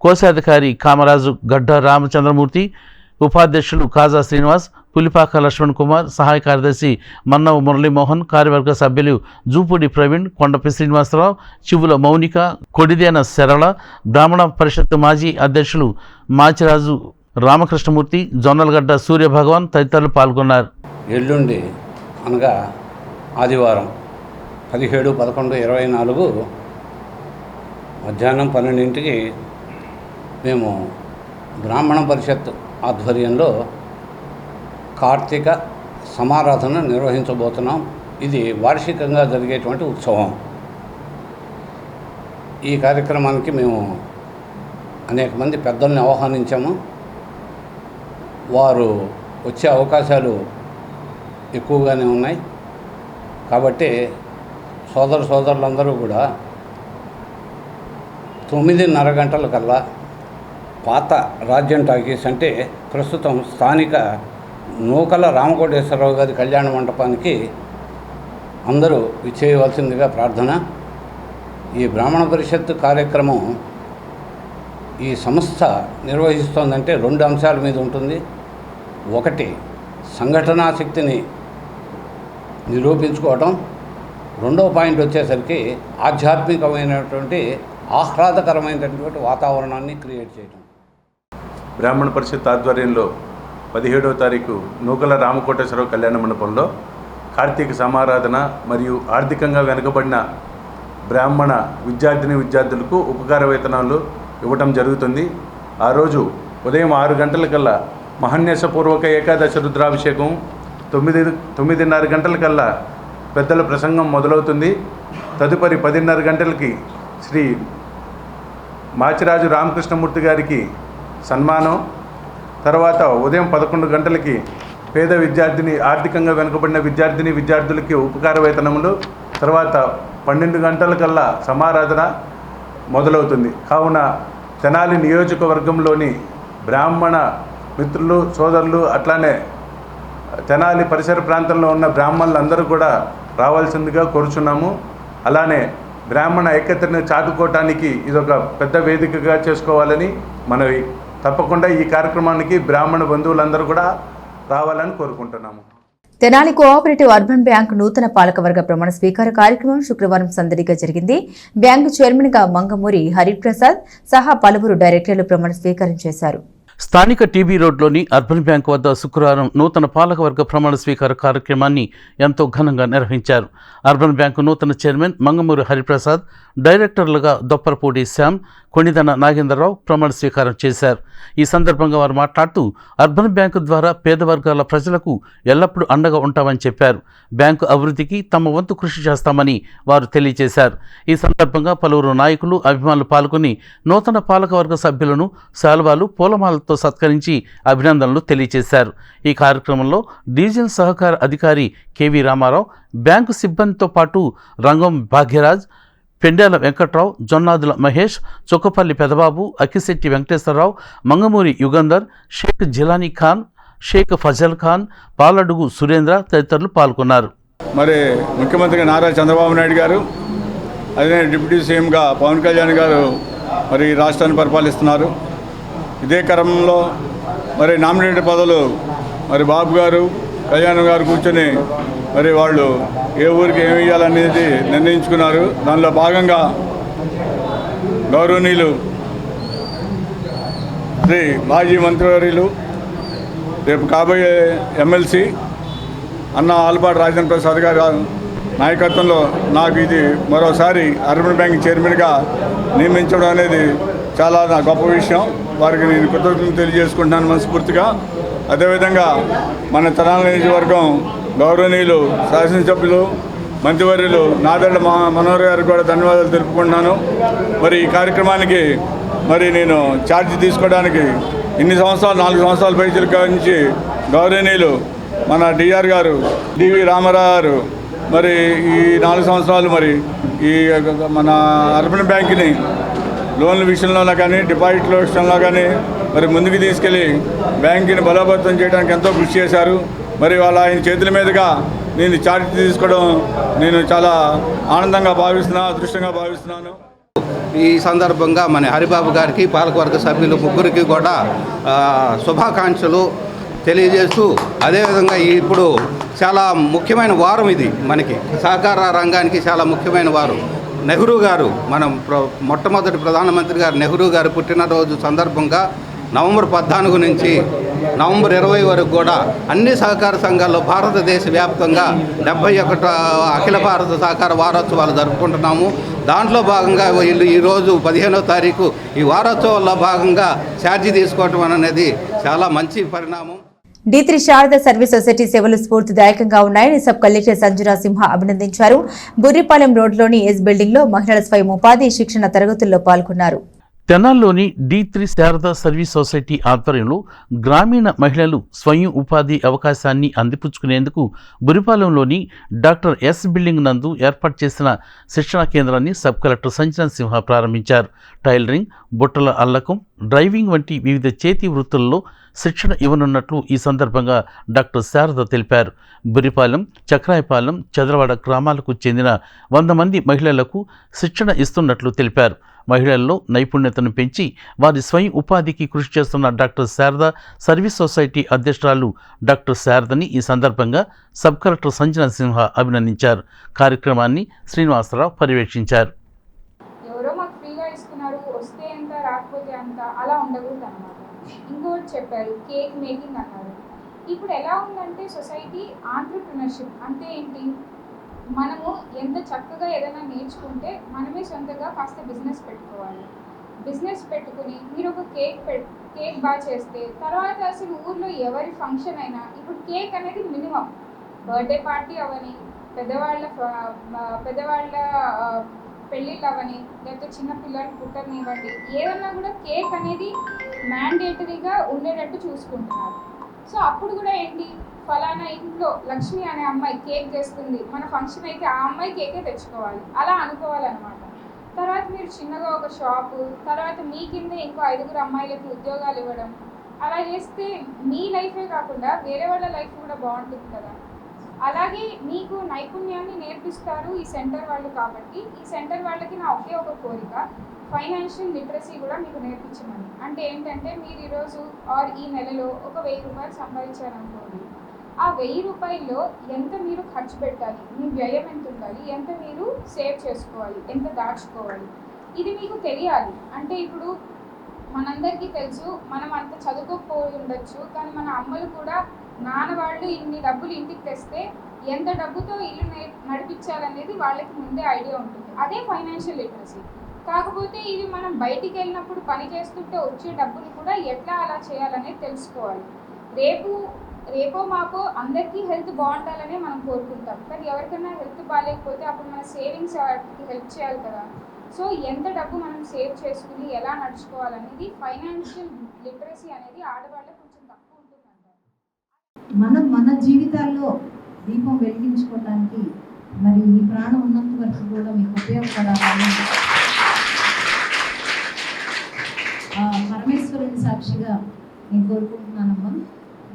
కోశాధికారి కామరాజు గడ్డ రామచంద్రమూర్తి, ఉపాధ్యక్షులు కాజా శ్రీనివాస్, పులిపాక లక్ష్మణ్ కుమార్, సహాయ కార్యదర్శి మన్నవ మురళీమోహన్, కార్యవర్గ సభ్యులు జూపూడి ప్రవీణ్, కొండపి శ్రీనివాసరావు, చివుల మౌనిక, కొడిదేన శరళ, బ్రాహ్మణ పరిషత్ మాజీ అధ్యక్షులు మాచిరాజు రామకృష్ణమూర్తి, జొన్నలగడ్డ సూర్యభగవాన్ తదితరులు పాల్గొన్నారు. ఎల్లుండి అనగా ఆదివారం 17/11/24 మధ్యాహ్నం 12ంటికి మేము బ్రాహ్మణ పరిషత్ ఆధ్వర్యంలో కార్తీక సమారాధన నిర్వహించబోతున్నాం. ఇది వార్షికంగా జరిగేటువంటి ఉత్సవం. ఈ కార్యక్రమానికి మేము అనేక మంది పెద్దల్ని ఆహ్వానించాము. వారు వచ్చే అవకాశాలు ఎక్కువగానే ఉన్నాయి. కాబట్టి సోదరులందరూ కూడా 9:30 గంటలకల్లా పాత రాజ్యం టాకీస్ అంటే ప్రస్తుతం స్థానిక నూకల రామకోటేశ్వరరావు గారి కళ్యాణ మండపానికి అందరూ విచ్చేయవలసిందిగా ప్రార్థన. ఈ బ్రాహ్మణ పరిషత్ కార్యక్రమం ఈ సంస్థ నిర్వహిస్తోందంటే 2 అంశాల మీద ఉంటుంది. ఒకటి సంఘటనా శక్తిని నిరూపించుకోవటం, రెండవ పాయింట్ వచ్చేసరికి ఆధ్యాత్మికమైనటువంటి ఆహ్లాదకరమైనటువంటి వాతావరణాన్ని క్రియేట్ చేయడం. బ్రాహ్మణ పరిషత్ ఆధ్వర్యంలో 17వ తారీఖు నూకల రామకోటేశ్వరరావు కళ్యాణ మండపంలో కార్తీక సమారాధన మరియు ఆర్థికంగా వెనుకబడిన బ్రాహ్మణ విద్యార్థులకు ఉపకార వేతనాలు ఇవ్వటం జరుగుతుంది. ఆ రోజు ఉదయం 6 గంటలకల్లా మహాన్యాసపూర్వక ఏకాదశి రుద్రాభిషేకం, 9:30 గంటలకల్లా పెద్దల ప్రసంగం మొదలవుతుంది. తదుపరి 10:30 గంటలకి శ్రీ మాచిరాజు రామకృష్ణమూర్తి గారికి సన్మానం. తర్వాత ఉదయం 11 గంటలకి పేద ఆర్థికంగా వెనుకబడిన విద్యార్థులకి ఉపకార వేతనములు, తర్వాత 12 గంటలకల్లా సమారాధన మొదలవుతుంది. కావున తెనాలి నియోజకవర్గంలోని బ్రాహ్మణ మిత్రులు, సోదరులు, అట్లానే తెనాలి పరిసర ప్రాంతంలో ఉన్న బ్రాహ్మణులందరూ కూడా రావాల్సిందిగా కోరుచున్నాము. అలానే బ్రాహ్మణ ఐక్యతను చాటుకోవటానికి ఇదొక పెద్ద వేదికగా చేసుకోవాలని మనవి. తప్పకుండా ఈ కార్యక్రమానికి బ్రాహ్మణ బంధువులందరూ కూడా రావాలని కోరుకుంటున్నాము. తెనాలి కోఆపరేటివ్ అర్బన్ బ్యాంక్ నూతన పాలకవర్గ ప్రమాణ స్వీకార కార్యక్రమం శుక్రవారం సందడిగా జరిగింది. బ్యాంకు చైర్మన్ గా మంగమూరి హరిప్రసాద్ సహా పలువురు డైరెక్టర్లు ప్రమాణ స్వీకారం చేశారు. స్థానిక టీబీ రోడ్లోని అర్బన్ బ్యాంక్ వద్ద శుక్రవారం నూతన పాలకవర్గ ప్రమాణ స్వీకార కార్యక్రమాన్ని ఎంతో ఘనంగా నిర్వహించారు. అర్బన్ బ్యాంకు నూతన చైర్మన్ మంగమూరి హరిప్రసాద్, డైరెక్టర్లుగా దొప్పరపూడి శ్యామ్, కొణిదన నాగేంద్రరావు ప్రమాణ స్వీకారం చేశారు. ఈ సందర్భంగా వారు మాట్లాడుతూ అర్బన్ బ్యాంకు ద్వారా పేద వర్గాల ప్రజలకు ఎల్లప్పుడూ అండగా ఉంటామని చెప్పారు. బ్యాంకు అభివృద్ధికి తమ వంతు కృషి చేస్తామని వారు తెలియజేశారు. ఈ సందర్భంగా పలువురు నాయకులు, అభిమానులు పాల్గొని నూతన పాలకవర్గ సభ్యులను శాలువాలు, పూలమాలతో సత్కరించి అభినందనలు తెలియజేశారు. ఈ కార్యక్రమంలో డివిజన్ సహకార అధికారి కెవి రామారావు, బ్యాంకు సిబ్బందితో పాటు రంగం భాగ్యరాజ్, పెండ్యాల వెంకట్రావు, జొన్నాదుల మహేష్, చొక్కపల్లి పెదబాబు, అక్కిశెట్టి వెంకటేశ్వరరావు, మంగమూరి యుగంధర్, షేక్ జిలానీ ఖాన్, షేక్ ఫజల్ ఖాన్, పాలడుగు సురేంద్ర తదితరులు పాల్గొన్నారు. మరి ముఖ్యమంత్రిగా నారా చంద్రబాబు నాయుడు గారు, అదే డిప్యూటీ సీఎంగా పవన్ కళ్యాణ్ గారు మరి రాష్ట్రాన్ని పరిపాలిస్తున్నారు. ఇదే క్రమంలో మరి నామినేటెడ్ పదవులు మరి బాబు గారు, కళ్యాణ్ గారు కూర్చొని మరి వాళ్ళు ఏ ఊరికి ఏమి ఇవ్వాలనేది నిర్ణయించుకున్నారు. దానిలో భాగంగా గౌరవనీయులు శ్రీ మాజీ మంత్రివర్యులు, రేపు కాబోయే ఎమ్మెల్సీ అన్న ఆలపాటి రాజేంద్ర ప్రసాద్ గారి నాయకత్వంలో నాకు ఇది మరోసారి అర్బన్ బ్యాంక్ చైర్మన్గా నియమించడం అనేది చాలా నా గొప్ప విషయం. వారికి నేను కృతజ్ఞతలు తెలియజేసుకుంటున్నాను మనస్ఫూర్తిగా. అదేవిధంగా మన తెనాలి నియోజకవర్గం గౌరవనీయులు శాసనసభ్యులు, మంత్రివర్యులు నాదెళ్ల మనోహర్ గారికి కూడా ధన్యవాదాలు తెలుపుకుంటున్నాను. మరి ఈ కార్యక్రమానికి మరి నేను ఛార్జ్ తీసుకోవడానికి ఇన్ని సంవత్సరాలు 4 సంవత్సరాల పైచల నుంచి గౌరవనీయులు మన డిఆర్ గారు, డివి రామారావు గారు మరి ఈ 4 సంవత్సరాలు మరి ఈ మన అర్బన్ బ్యాంక్ని లోన్ల విషయంలో కానీ డిపాజిట్ల విషయంలో కానీ మరి ముందుకు తీసుకెళ్ళి బ్యాంకుని బలోపేతం చేయడానికి ఎంతో కృషి చేశారు. మరి వాళ్ళ ఆయన చేతుల మీదుగా నేను ఛార్జ్ తీసుకోవడం నేను చాలా ఆనందంగా భావిస్తున్నాను, అదృష్టంగా భావిస్తున్నాను. ఈ సందర్భంగా మన హరిబాబు గారికి, పాలకవర్గ సభ్యులు ముగ్గురికి కూడా శుభాకాంక్షలు తెలియజేస్తూ, అదేవిధంగా ఇప్పుడు చాలా ముఖ్యమైన వారం ఇది, మనకి సహకార రంగానికి చాలా ముఖ్యమైన వారం. నెహ్రూ గారు, మనం మొట్టమొదటి ప్రధానమంత్రి గారు నెహ్రూ గారు పుట్టినరోజు సందర్భంగా నవంబర్ 14 నుంచి నవంబర్ 20 వరకు కూడా అన్ని సహకార సంఘాల్లో భారతదేశ వ్యాప్తంగా 71వ అఖిల భారత సహకార వారోత్సవాలు జరుపుకుంటున్నాము. దాంట్లో భాగంగా వీళ్ళు ఈరోజు 15వ తారీఖు ఈ వారోత్సవాల్లో భాగంగా ఛార్జీ తీసుకోవటం అనేది చాలా మంచి పరిణామం. D3 శారద సర్వీస్ సొసైటీ సేవలు స్ఫూర్తిదాయకంగా ఉన్నాయని సబ్ కలెక్టర్ సంజురా సింహ అభినందించారు. బుర్రిపాలెం రోడ్లోని ఎస్ బిల్డింగ్ లో మహిళల స్వయం ఉపాధి శిక్షణ తరగతుల్లో పాల్గొన్నారు. తెనాల్లోని D3 శారదా సర్వీస్ సొసైటీ ఆధ్వర్యంలో గ్రామీణ మహిళలు స్వయం ఉపాధి అవకాశాన్ని అందిపుచ్చుకునేందుకు బురిపాలెంలోని డాక్టర్ ఎస్ బిల్డింగ్ నందు ఏర్పాటు చేసిన శిక్షణా కేంద్రాన్ని సబ్ కలెక్టర్ సంజన సింహ ప్రారంభించారు. టైలరింగ్, బుట్టల అల్లకం, డ్రైవింగ్ వంటి వివిధ చేతి వృత్తుల్లో శిక్షణ ఇవ్వనున్నట్లు ఈ సందర్భంగా డాక్టర్ శారద తెలిపారు. బురిపాలెం, చక్రాయపాలెం, చదరవాడ గ్రామాలకు చెందిన 100 మంది మహిళలకు శిక్షణ ఇస్తున్నట్లు తెలిపారు. మహిళల్లో నైపుణ్యతను పెంచి వారి స్వయం ఉపాధికి కృషి చేస్తున్న డాక్టర్ శారద సర్వీస్ సొసైటీ అధ్యక్షురాలు డాక్టర్ శారదని ఈ సందర్భంగా సబ్ కలెక్టర్ సంజన సింహ అభినందించారు. కార్యక్రమాన్ని శ్రీనివాసరావు పర్యవేక్షించారు. ఎవరో మాకు ఫ్రీగా ఇస్తున్నారు, వస్తే ఎంత రాకపోతే అంత అలా ఉండకూడదు అన్నమాట. ఇంకోటి చెప్పారు, కేక్ మేకింగ్ అన్నారు. ఇప్పుడు ఎలా ఉందంటే సొసైటీ ఆంట్రప్రినర్షిప్ అంటే ఏంటి, మనము ఎంత చక్కగా ఏదైనా నేర్చుకుంటే మనమే సొంతగా కాస్త బిజినెస్ పెట్టుకోవాలి. బిజినెస్ పెట్టుకుని మీరు ఒక కేక్ బాగా చేస్తే తర్వాత అసలు ఊర్లో ఎవరి ఫంక్షన్ అయినా, ఇప్పుడు కేక్ అనేది మినిమం, బర్త్డే పార్టీ అవని, పెద్దవాళ్ళ పెళ్ళిళ్ళు అవని, లేకపోతే చిన్నపిల్లలు పుట్టనివ్వండి, ఏదన్నా కూడా కేక్ అనేది మ్యాండేటరీగా ఉండేటట్టు చూసుకుంటున్నారు. సో అప్పుడు కూడా ఏంటి, ఫలానా ఇంట్లో లక్ష్మి అనే అమ్మాయి కేక్ చేస్తుంది, మన ఫంక్షన్ అయితే ఆ అమ్మాయి కేకే తెచ్చుకోవాలి, అలా అనుకోవాలన్నమాట. తర్వాత మీరు చిన్నగా ఒక షాపు, తర్వాత మీ కింద ఇంకో 5 అమ్మాయిలకి ఉద్యోగాలు ఇవ్వడం, అలా చేస్తే మీ లైఫే కాకుండా వేరే వాళ్ళ లైఫ్ కూడా బాగుంటుంది కదా. అలాగే మీకు నైపుణ్యాన్ని నేర్పిస్తారు ఈ సెంటర్ వాళ్ళు కాబట్టి ఈ సెంటర్ వాళ్ళకి నా ఒకే ఒక కోరిక, ఫైనాన్షియల్ లిటరసీ కూడా మీకు నేర్పించమని. అంటే ఏంటంటే మీరు ఈరోజు ఈ నెలలో ఒక 1000 రూపాయలు సంపాదించారనుకోండి, ఆ 1000 రూపాయల్లో ఎంత మీరు ఖర్చు పెట్టాలి, మీ వ్యయం ఎంత ఉండాలి, ఎంత మీరు సేవ్ చేసుకోవాలి, ఎంత దాచుకోవాలి, ఇది మీకు తెలియాలి. అంటే ఇప్పుడు మనందరికీ తెలుసు, మనం అంత చదువుకోకపోయి ఉండొచ్చు, కానీ మన అమ్మలు కూడా నాన్న వాళ్ళు ఇన్ని డబ్బులు ఇంటికి తెస్తే ఎంత డబ్బుతో ఇల్లు నడిపించాలనేది వాళ్ళకి ముందే ఐడియా ఉంటుంది. అదే ఫైనాన్షియల్ లిటరసీ. కాకపోతే ఇవి మనం బయటికి వెళ్ళినప్పుడు పని చేస్తుంటే వచ్చే డబ్బులు కూడా ఎట్లా అలా చేయాలనేది తెలుసుకోవాలి. రేపో మాపో అందరికీ హెల్త్ బాగుండాలనే మనం కోరుకుంటాం, కానీ ఎవరికైనా హెల్త్ బాగాలేకపోతే అప్పుడు మన సేవింగ్స్ వాటికి హెల్ప్ చేయాలి కదా. సో ఎంత డబ్బు మనం సేవ్ చేసుకుని ఎలా నడుచుకోవాలనేది ఫైనాన్షియల్ లిటరసీ అనేది ఆడవాళ్ళకి కొంచెం తక్కువ ఉంటుందంట. మన జీవితాల్లో దీపం వెలిగించుకోవడానికి మరి ఈ ప్రాణం ఉన్నంత వరకు కూడా మీకు ఉపయోగపడాలని పరమేశ్వరుని సాక్షిగా నేను కోరుకుంటున్నానమ్మా.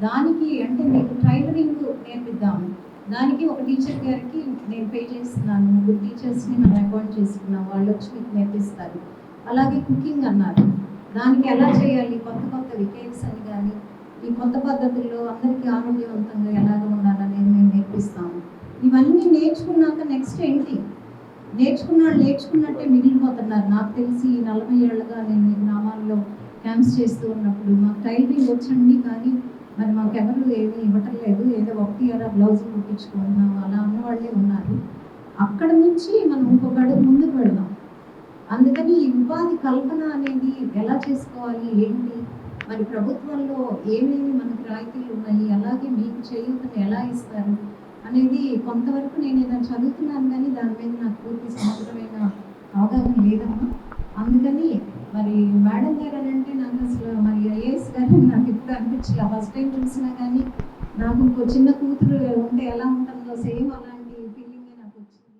దానికి అంటే మీకు టైలరింగ్ నేర్పిద్దాము, దానికి ఒక టీచర్ గారికి నేను పే చేస్తున్నాను, 3 టీచర్స్ని మనం అపాయింట్ చేసుకున్నాం, వాళ్ళు వచ్చి మీకు నేర్పిస్తారు. అలాగే కుకింగ్ అన్నారు, దానికి ఎలా చేయాలి, కొత్త కేక్స్ అని కానీ ఈ కొత్త పద్ధతుల్లో అందరికీ ఆరోగ్యవంతంగా ఎలాగ ఉండాలనేది మేము నేర్పిస్తాము. ఇవన్నీ నేర్చుకున్నాక నెక్స్ట్ ఏంటి, నేర్చుకున్నట్టే మిగిలిపోతున్నారు. నాకు తెలిసి 40 ఏళ్ళుగా నేను ఈ గ్రామాల్లో క్యాంప్స్ చేస్తూ ఉన్నప్పుడు మాకు టైలరింగ్ వచ్చండి, కానీ మరి మాకెవరు ఏమీ ఇవ్వటం లేదు, ఏదో 1 బ్లౌజులు కుట్టించుకుంటున్నాము అలా అన్నవాళ్ళే ఉన్నారు. అక్కడ నుంచి మనం ఇంకొక అడుగు ముందుకు వెళదాం. అందుకని ఈ ఉపాధి కల్పన అనేది ఎలా చేసుకోవాలి, ఏంటి, మరి ప్రభుత్వంలో ఏమేమి మనకి రాయితీలు ఉన్నాయి, అలాగే మీకు చేయూతను ఎలా ఇస్తారు అనేది కొంతవరకు నేను ఏదైనా చదువుతున్నాను, కానీ దాని మీద నాకు పూర్తి సమగ్రమైన అవగాహన లేదమ్మా. అందుకని మరి మేడం గారు అని అంటే నాకు అసలు మరి ఐఏఎస్ గారు నాకు ఇప్పుడు అనిపించి ఫస్ట్ టైం చూసినా కానీ నాకు ఇంకో చిన్న కూతురు ఉంటే ఎలా ఉంటుందో సేమ్ అలాంటి ఫీలింగ్ నాకు వచ్చింది.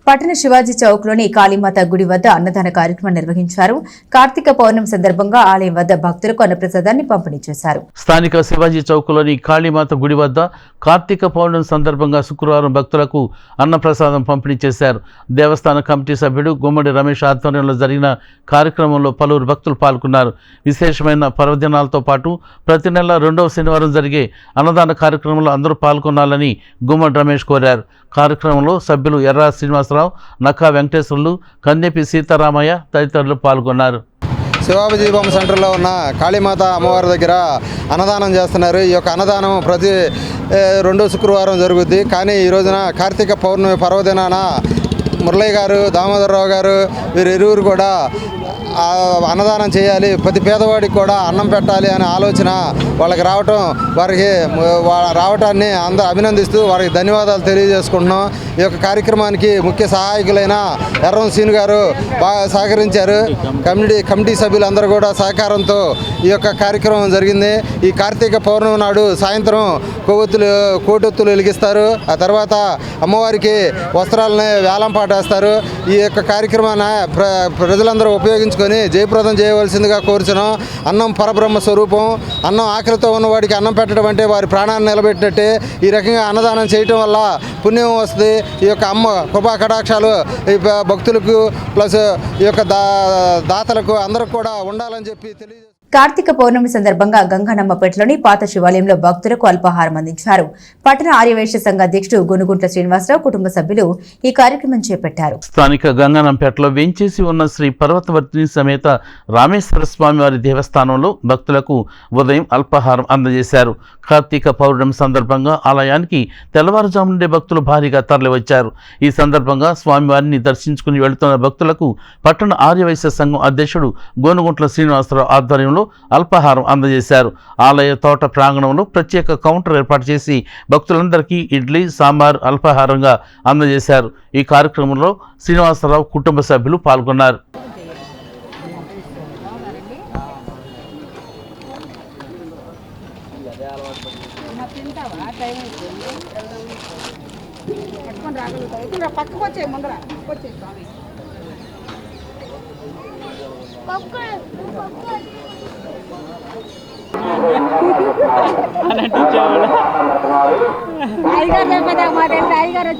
పట్టణ శివాజీ చౌక్లోని కాళీమాత గుడి వద్ద అన్నదాన కార్యక్రమం నిర్వహించారు. కార్తీక పౌర్ణమి సందర్భంగా ఆలయం వద్ద భక్తులకు అన్నప్రసాదాన్ని పంపిణీ చేశారు. స్థానిక శివాజీ చౌక్లోని కాళీమాత గుడి వద్ద కార్తీక పౌర్ణమి సందర్భంగా శుక్రవారం భక్తులకు అన్నప్రసాదం పంపిణీ చేశారు. దేవస్థాన కమిటీ సభ్యుడు గుమ్మడి రమేష్ ఆధ్వర్యంలో జరిగిన కార్యక్రమంలో పలువురు భక్తులు పాల్గొన్నారు. విశేషమైన పర్వదినాలతో పాటు ప్రతి నెల 2వ శనివారం జరిగే అన్నదాన కార్యక్రమంలో అందరూ పాల్గొనాలని గుమ్మడి రమేష్ కోరారు. కార్యక్రమంలో సభ్యులు ఎర్రా శ్రీనివాసరావు, నక్కా వెంకటేశ్వర్లు, కన్నెపి సీతారామయ్య తదితరులు పాల్గొన్నారు. శివాజీ బొమ్మ సెంటర్లో ఉన్న కాళీమాత అమ్మవారి దగ్గర అన్నదానం చేస్తున్నారు. ఈ యొక్క అన్నదానం ప్రతి 2వ శుక్రవారం జరుగుద్ది. కానీ ఈ రోజున కార్తీక పౌర్ణమి పర్వదినాన మురళయ్య గారు, దామోదరరావు గారు వీరిరువురు కూడా అన్నదానం చేయాలి, ప్రతి పేదవాడికి కూడా అన్నం పెట్టాలి అనే ఆలోచన వాళ్ళకి రావటం, వారికి రావటాన్ని అందరూ అభినందిస్తూ వారికి ధన్యవాదాలు తెలియజేసుకుంటున్నాం. ఈ యొక్క కార్యక్రమానికి ముఖ్య సహాయకులైన ఎర్రం సీను గారు బాగా సహకరించారు. కమిటీ సభ్యులందరూ కూడా సహకారంతో ఈ యొక్క కార్యక్రమం జరిగింది. ఈ కార్తీక పౌర్ణమి నాడు సాయంత్రం కోటొత్తులు వెలిగిస్తారు. ఆ తర్వాత అమ్మవారికి వస్త్రాలని వేలం పాటేస్తారు. ఈ యొక్క కార్యక్రమాన్ని ప్రజలందరూ ఉపయోగించుకొని జయప్రదం చేయవలసిందిగా కోరుచున్నాం. అన్నం పరబ్రహ్మ స్వరూపం. అన్నం ఆకలితో ఉన్నవాడికి అన్నం పెట్టడం అంటే వారి ప్రాణాన్ని నిలబెట్టినట్టే. ఈ రకంగా అన్నదానం చేయటం వల్ల పుణ్యం వస్తుంది. ఈ యొక్క అమ్మ కృపా కటాక్షాలు ఈ భక్తులకు ప్లస్ ఈ యొక్క దాతలకు అందరికి కూడా ఉండాలని చెప్పి తెలియజేస్తారు. కార్తీక పౌర్ణమి సందర్భంగా గంగానమ్మపేటలోని పాత శివాలయంలో భక్తులకు అల్పాహారం అందించారు. పట్టణ ఆర్యవైశ్య సంఘ అధ్యక్షుడు గునుగుంట్ల శ్రీనివాసరావు కుటుంబ సభ్యులు ఈ కార్యక్రమం చేపట్టారు. స్థానిక గంగానంపేటలో వెంచేసి ఉన్న శ్రీ పర్వతవర్తిని సమేత రామేశ్వర స్వామి వారి దేవస్థానంలో భక్తులకు ఉదయం అల్పాహారం అందజేశారు. కార్తీక పౌర్ణమి సందర్భంగా ఆలయానికి తెల్లవారుజాము నుండే భక్తులు భారీగా తరలివచ్చారు. ఈ సందర్భంగా స్వామివారిని దర్శించుకుని వెళుతున్న భక్తులకు పట్టణ ఆర్యవైశ్య సంఘం అధ్యక్షుడు గోనుగుంట్ల శ్రీనివాసరావు ఆధ్వర్యంలో అల్పాహారం అందజేశారు. ఆలయ తోట ప్రాంగణంలో ప్రత్యేక కౌంటర్ ఏర్పాటు చేసి భక్తులందరికీ ఇడ్లీ, సాంబార్ అల్పాహారంగా అందజేశారు. ఈ కార్యక్రమంలో శ్రీనివాసరావు కుటుంబ సభ్యులు పాల్గొన్నారు.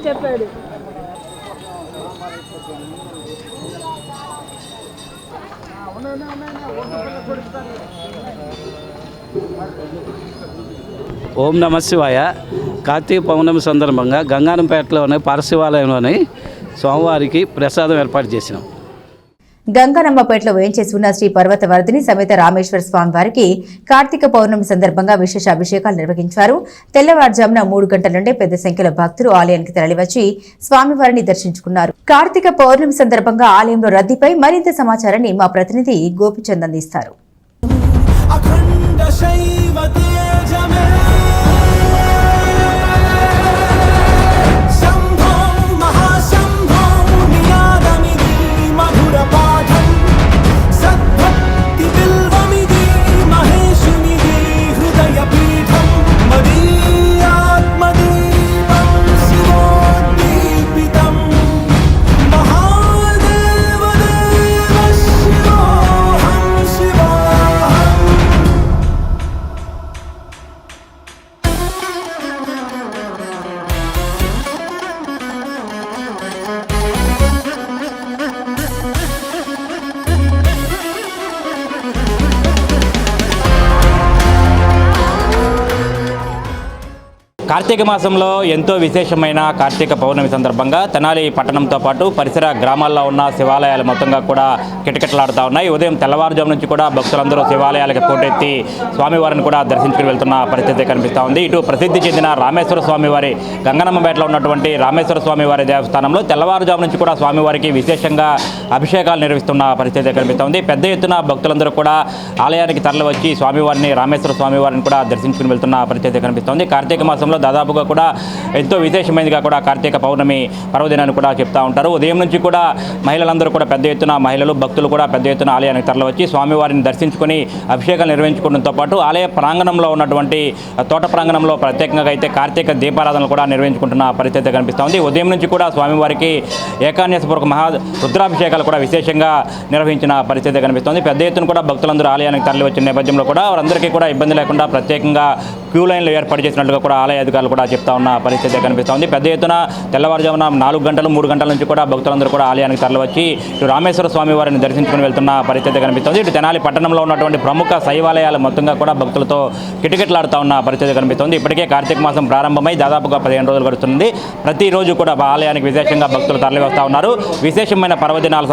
చెప్పాడు. ఓం నమ శివాయ. కార్తీక పౌర్ణమి సందర్భంగా గంగానంపేటలోని పారశివాలయంలోని స్వామివారికి ప్రసాదం ఏర్పాటు చేసినాం. గంగానమ్మపేటలో వేయించేసి ఉన్న శ్రీ పర్వతవర్ధిని సమేత రామేశ్వర స్వామి వారికి కార్తీక పౌర్ణమి సందర్భంగా విశేష అభిషేకాలు నిర్వహించారు. తెల్లవారుజామున 3 గంటల నుండి పెద్ద సంఖ్యలో భక్తులు ఆలయానికి తరలివచ్చి స్వామివారిని దర్శించుకున్నారు. కార్తీక పౌర్ణమి సందర్భంగా ఆలయంలో రద్దీపై మరింత సమాచారాన్ని మా ప్రతినిధి గోపిచంద్ అందిస్తారు. కార్తీక మాసంలో ఎంతో విశేషమైన కార్తీక పౌర్ణమి సందర్భంగా తెనాలి పట్టణంతో పాటు పరిసర గ్రామాల్లో ఉన్న శివాలయాలు మొత్తంగా కూడా కిటకిటలాడుతూ ఉన్నాయి. ఉదయం తెల్లవారుజాము నుంచి కూడా భక్తులందరూ శివాలయాలకు పోటెత్తి స్వామివారిని కూడా దర్శించుకుని వెళ్తున్న పరిస్థితి కనిపిస్తూ ఉంది. ఇటు ప్రసిద్ధి చెందిన రామేశ్వర స్వామివారి గంగనమ్మపేటలో ఉన్నటువంటి రామేశ్వర స్వామివారి దేవస్థానంలో తెల్లవారుజాము నుంచి కూడా స్వామివారికి విశేషంగా అభిషేకాలు నిర్వహిస్తున్న పరిస్థితి కనిపిస్తూ ఉంది. పెద్ద ఎత్తున భక్తులందరూ కూడా ఆలయానికి తరలివచ్చి స్వామివారిని రామేశ్వర స్వామివారిని కూడా దర్శించుకుని వెళ్తున్న పరిస్థితి కనిపిస్తోంది. కార్తీక మాసంలో దాదాపుగా కూడా ఎంతో విశేషమైనదిగా కూడా కార్తీక పౌర్ణమి పర్వదినాన్ని కూడా చెప్తా ఉంటారు. ఉదయం నుంచి కూడా మహిళలందరూ కూడా పెద్ద ఎత్తున మహిళలు భక్తులు కూడా పెద్ద ఎత్తున ఆలయానికి తరలివచ్చి స్వామివారిని దర్శించుకుని అభిషేకాలు నిర్వహించుకోవడంతో పాటు ఆలయ ప్రాంగణంలో ఉన్నటువంటి తోట ప్రాంగణంలో ప్రత్యేకంగా అయితే కార్తీక దీపారాధనలు కూడా నిర్వహించుకుంటున్న పరిస్థితి కనిపిస్తోంది. ఉదయం నుంచి కూడా స్వామివారికి ఏకాన్యాసపూర్వక మహా రుద్రాభిషేకాలు కూడా విశేషంగా నిర్వహించిన పరిస్థితి కనిపిస్తోంది. పెద్ద ఎత్తున కూడా భక్తులందరూ ఆలయానికి తరలి వచ్చిన నేపథ్యంలో కూడా వారందరికీ కూడా ఇబ్బంది లేకుండా ప్రత్యేకంగా క్యూ లైన్లు ఏర్పాటు చేసినట్లుగా కూడా ఆలయ అధికారులు కూడా చెప్తా ఉన్న పరిస్థితి కనిపిస్తోంది. పెద్ద ఎత్తున తెల్లవారుజామున 4 గంటలు 3 గంటల నుంచి కూడా భక్తులందరూ కూడా ఆలయానికి తరలివచ్చి ఇటు రామేశ్వర స్వామి వారిని దర్శించుకుని వెళ్తున్న పరిస్థితి కనిపిస్తోంది. ఇటు తెనాలి పట్టణంలో ఉన్నటువంటి ప్రముఖ శైవాలయాలు మొత్తంగా కూడా భక్తులతో కిటకిటలాడుతూ ఉన్న పరిస్థితి కనిపిస్తోంది. ఇప్పటికే కార్తీక మాసం ప్రారంభమై దాదాపుగా 15 రోజులు గడుస్తుంది. ప్రతిరోజు కూడా ఆలయానికి విశేషంగా భక్తులు తరలి వస్తూ ఉన్నారు. విశేషమైన పర్వదినాలకు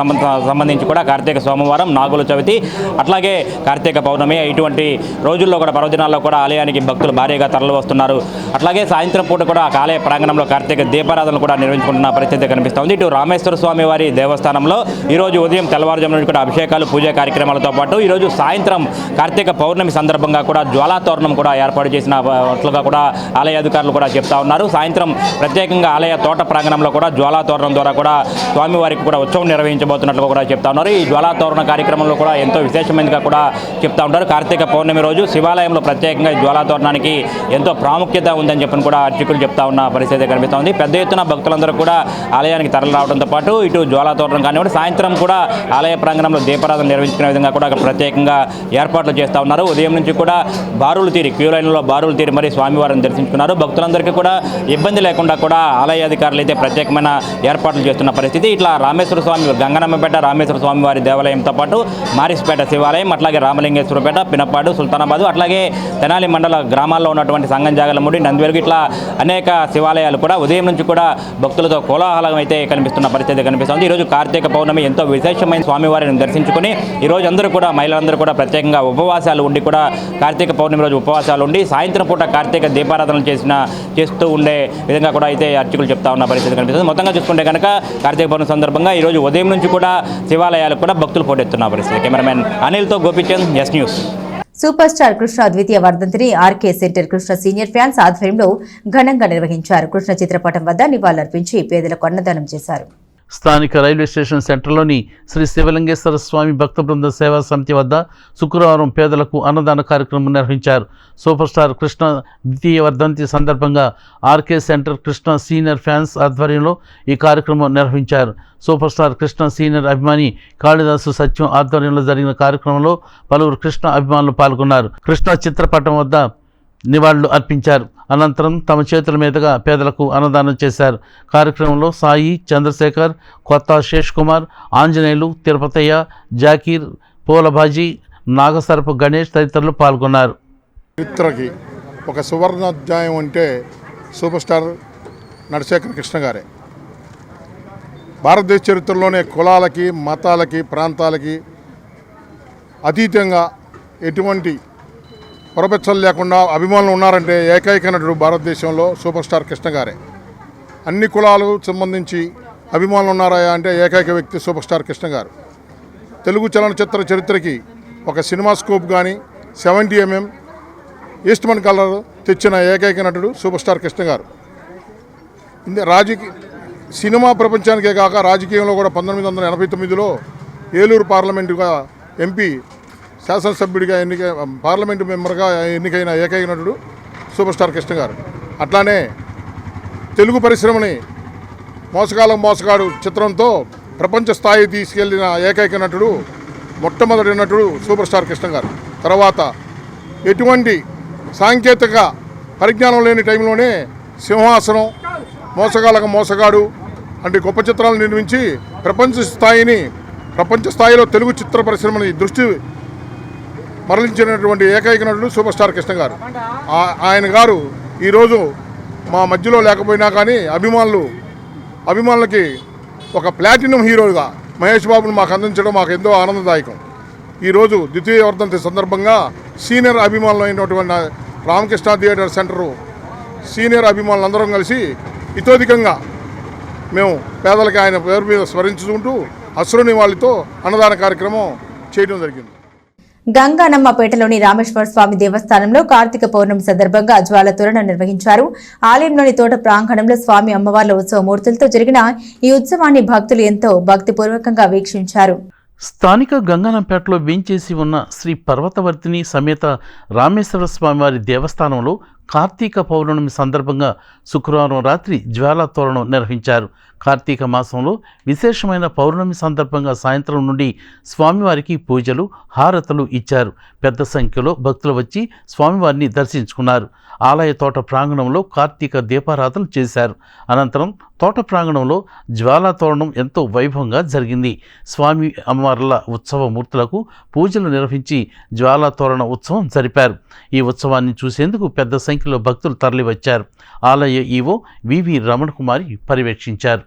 సంబంధించి కూడా కార్తీక సోమవారం, నాగుల చవితి, అట్లాగే కార్తీక పౌర్ణమి ఇటువంటి రోజుల్లో కూడా పర్వదినాల్లో కూడా ఆలయానికి భక్తులు భారీగా తరలి వస్తున్నారు. అట్లాగే సాయంత్రం పూట కూడా ఆలయ ప్రాంగణంలో కార్తీక దీపారాధనలు కూడా నిర్వహించుకుంటున్న పరిస్థితి కనిపిస్తోంది. ఇటు రామేశ్వర స్వామి వారి దేవస్థానంలో ఈరోజు ఉదయం తెల్లవారుజాము నుంచి కూడా అభిషేకాలు, పూజా కార్యక్రమాలతో పాటు ఈరోజు సాయంత్రం కార్తీక పౌర్ణమి సందర్భంగా కూడా జ్వాలాతోరణం కూడా ఏర్పాటు చేసినట్లుగా కూడా ఆలయ అధికారులు కూడా చెప్తా ఉన్నారు. సాయంత్రం ప్రత్యేకంగా ఆలయ తోట ప్రాంగణంలో కూడా జ్వాలాతోరణం ద్వారా కూడా స్వామివారికి కూడా ఉత్సవం నిర్వహించబోతున్నట్లుగా కూడా చెప్తా ఉన్నారు. ఈ జ్వాలాతోరణ కార్యక్రమంలో కూడా ఎంతో విశేషమైనదిగా కూడా చెప్తా ఉంటారు. కార్తీక పౌర్ణమి రోజు శివాలయంలో ప్రత్యేకంగా జ్వాలాతోరణానికి ఎంతో ప్రాముఖ్యత ఉందని చెప్పని కూడా అర్చకులు చెప్తా ఉన్న పరిస్థితి కనిపిస్తోంది. పెద్ద ఎత్తున భక్తులందరూ కూడా ఆలయానికి తరలి రావడంతో పాటు ఇటు జ్వాలాతోరణం కానివ్వండి, సాయంత్రం కూడా ఆలయ ప్రాంగణంలో దీపారాధన నిర్వహించుకునే విధంగా కూడా ప్రత్యేకంగా ఏర్పాట్లు చేస్తూ ఉన్నారు. ఉదయం నుంచి కూడా బారులు తీరి క్యూ లైన్లో బారులు తీరి మరి స్వామివారిని దర్శించుకున్నారు. భక్తులందరికీ కూడా ఇబ్బంది లేకుండా కూడా ఆలయ అధికారులు అయితే ప్రత్యేకమైన ఏర్పాట్లు చేస్తున్న పరిస్థితి. ఇట్లా రామేశ్వర స్వామి గంగనమ్మపేట రామేశ్వర స్వామి వారి దేవాలయంతో పాటు మారిస్పేట శివాలయం, అట్లాగే రామలింగేశ్వరపేట, పినపాడు, సుల్తానాబాదు, అట్లాగే తెనాలి మండల గ్రామాల్లో ఉన్నటువంటి సంగం జాగలముడి, నందివెలుగు ఇట్లా అనేక శివాలయాలు కూడా ఉదయం నుంచి కూడా భక్తులతో కోలాహలం అయితే కనిపిస్తున్న పరిస్థితి కనిపిస్తుంది. ఈరోజు కార్తీక పౌర్ణమి ఎంతో విశేషమైన స్వామివారిని దర్శించుకుని ఈరోజు అందరూ కూడా మహిళలందరూ కూడా ప్రత్యేకంగా ఉపవాసాలు ఉండి కూడా కార్తీక పౌర్ణమి రోజు ఉపవాసాలు ఉండి సాయంత్రం పూట కార్తీక దీపారాధనలు చేస్తూ ఉండే విధంగా కూడా అయితే అర్చకులు చెప్తా ఉన్న పరిస్థితి కనిపిస్తుంది. మొత్తంగా చూసుకుంటే కనుక కార్తీక పౌర్ణమి సందర్భంగా ఈరోజు ఉదయం నుంచి కూడా శివాలయాలకు కూడా భక్తులు పోటెత్తున్న పరిస్థితి. కెమెరామెన్ అనిల్తో Gopichand, S news. Super star Krishna ద్వితీయ వర్ధంతిని RK centre Krishna senior fans ఆధ్వర్యంలో ఘనంగా నిర్వహించారు. కృష్ణ చిత్రపటం వద్ద నివాళులర్పించి పేదలకు అన్నదానం చేశారు. స్థానిక రైల్వే స్టేషన్ సెంటర్లోని శ్రీ శివలింగేశ్వర స్వామి భక్త బృంద సేవా సమితి వద్ద శుక్రవారం పేదలకు అన్నదాన కార్యక్రమం నిర్వహించారు. సూపర్ స్టార్ కృష్ణ ద్వితీయ వర్ధంతి సందర్భంగా RK centre Krishna senior fans ఆధ్వర్యంలో ఈ కార్యక్రమం నిర్వహించారు. సూపర్ స్టార్ కృష్ణ సీనియర్ అభిమాని కాళిదాసు సత్యం ఆధ్వర్యంలో జరిగిన కార్యక్రమంలో పలువురు కృష్ణ అభిమానులు పాల్గొన్నారు. కృష్ణ చిత్రపటం వద్ద నివాళులు అర్పించారు. అనంతరం తమ చేతుల మీదుగా పేదలకు అన్నదానం చేశారు. కార్యక్రమంలో సాయి, చంద్రశేఖర్, కొత్త శేష్ కుమార్, ఆంజనేయులు, తిరుపతయ్య, జాకీర్, పూలబాజీ, నాగసరపు గణేష్ తదితరులు పాల్గొన్నారు. చరిత్రకి ఒక సువర్ణాధ్యాయం అంటే సూపర్ స్టార్ నరశేఖర్ కృష్ణ గారే. భారతదేశ చరిత్రలోనే కులాలకి, మతాలకి, ప్రాంతాలకి అతీతంగా ఎటువంటి పొరపెచ్చలు లేకుండా అభిమానులు ఉన్నారంటే ఏకైక నటుడు భారతదేశంలో సూపర్ స్టార్ కృష్ణ గారే. అన్ని కులాలు సంబంధించి అభిమానులు ఉన్నారా అంటే ఏకైక వ్యక్తి సూపర్ స్టార్ కృష్ణ గారు. తెలుగు చలనచిత్ర చరిత్రకి ఒక సినిమా స్కోప్ కానీ 70mm ఈస్ట్మన్ కలర్ తెచ్చిన ఏకైక నటుడు సూపర్ స్టార్ కృష్ణ గారు. సినిమా ప్రపంచానికే కాక రాజకీయంలో కూడా 1989లో ఏలూరు పార్లమెంటుగా ఎంపీ శాసనసభ్యుడిగా పార్లమెంటు మెంబర్గా ఎన్నికైన ఏకైక నటుడు సూపర్ స్టార్ కృష్ణ గారు. అట్లానే తెలుగు పరిశ్రమని మోసగాడు చిత్రంతో ప్రపంచ స్థాయి తీసుకెళ్లిన ఏకైక నటుడు, మొట్టమొదటి నటుడు సూపర్ స్టార్ కృష్ణ గారు. తర్వాత ఎటువంటి సాంకేతిక పరిజ్ఞానం లేని టైంలోనే సింహాసనం, మోసగాడు అంటే గొప్ప చిత్రాలు నిర్మించి ప్రపంచ స్థాయిలో తెలుగు చిత్ర పరిశ్రమని దృష్టి మరలించినటువంటి ఏకైక నటుడు సూపర్ స్టార్ కృష్ణ గారు. ఆయన గారు ఈరోజు మా మధ్యలో లేకపోయినా కానీ అభిమానులకి ఒక ప్లాటినం హీరోగా మహేష్ బాబును మాకు అందించడం మాకు ఎంతో ఆనందదాయకం. ఈరోజు ద్వితీయ వర్ధంతి సందర్భంగా సీనియర్ అభిమానులు అయినటువంటి రామకృష్ణ థియేటర్ సెంటరు సీనియర్ అభిమానులందరం కలిసి ఇతోధికంగా మేము పేదలకి ఆయన పేరు మీద స్మరించుకుంటూ అశ్రుని వాళ్ళతో అన్నదాన కార్యక్రమం చేయడం జరిగింది. గంగానమ్మపేటలోని రామేశ్వర స్వామి దేవస్థానంలో కార్తీక పౌర్ణమి సందర్భంగా జ్వాల తోరణం నిర్వహించారు. ఆలయంలోని తోట ప్రాంగణంలో స్వామి అమ్మవార్ల ఉత్సవ మూర్తులతో జరిగిన ఈ ఉత్సవాన్ని భక్తులు ఎంతో భక్తిపూర్వకంగా వీక్షించారు. స్థానిక గంగానంపేటలో వేంచేసి ఉన్న శ్రీ పర్వతవర్తిని సమేత రామేశ్వర స్వామివారి దేవస్థానంలో కార్తీక పౌర్ణమి సందర్భంగా శుక్రవారం రాత్రి జ్వాలా తోరణం నిర్వహించారు. కార్తీక మాసంలో విశేషమైన పౌర్ణమి సందర్భంగా సాయంత్రం నుండి స్వామివారికి పూజలు, హారతలు ఇచ్చారు. పెద్ద సంఖ్యలో భక్తులు వచ్చి స్వామివారిని దర్శించుకున్నారు. ఆలయ తోట ప్రాంగణంలో కార్తీక దీపారాధన చేశారు. అనంతరం తోట ప్రాంగణంలో జ్వాలా తోరణం ఎంతో వైభవంగా జరిగింది. స్వామి అమ్మవార్ల ఉత్సవ మూర్తులకు పూజలు నిర్వహించి జ్వాలా తోరణ ఉత్సవం జరిపారు. ఈ ఉత్సవాన్ని చూసేందుకు పెద్ద సంఖ్యలో భక్తులు తరలివచ్చారు. ఆలయ ఈవో వివి రమణ కుమారి పర్యవేక్షించారు.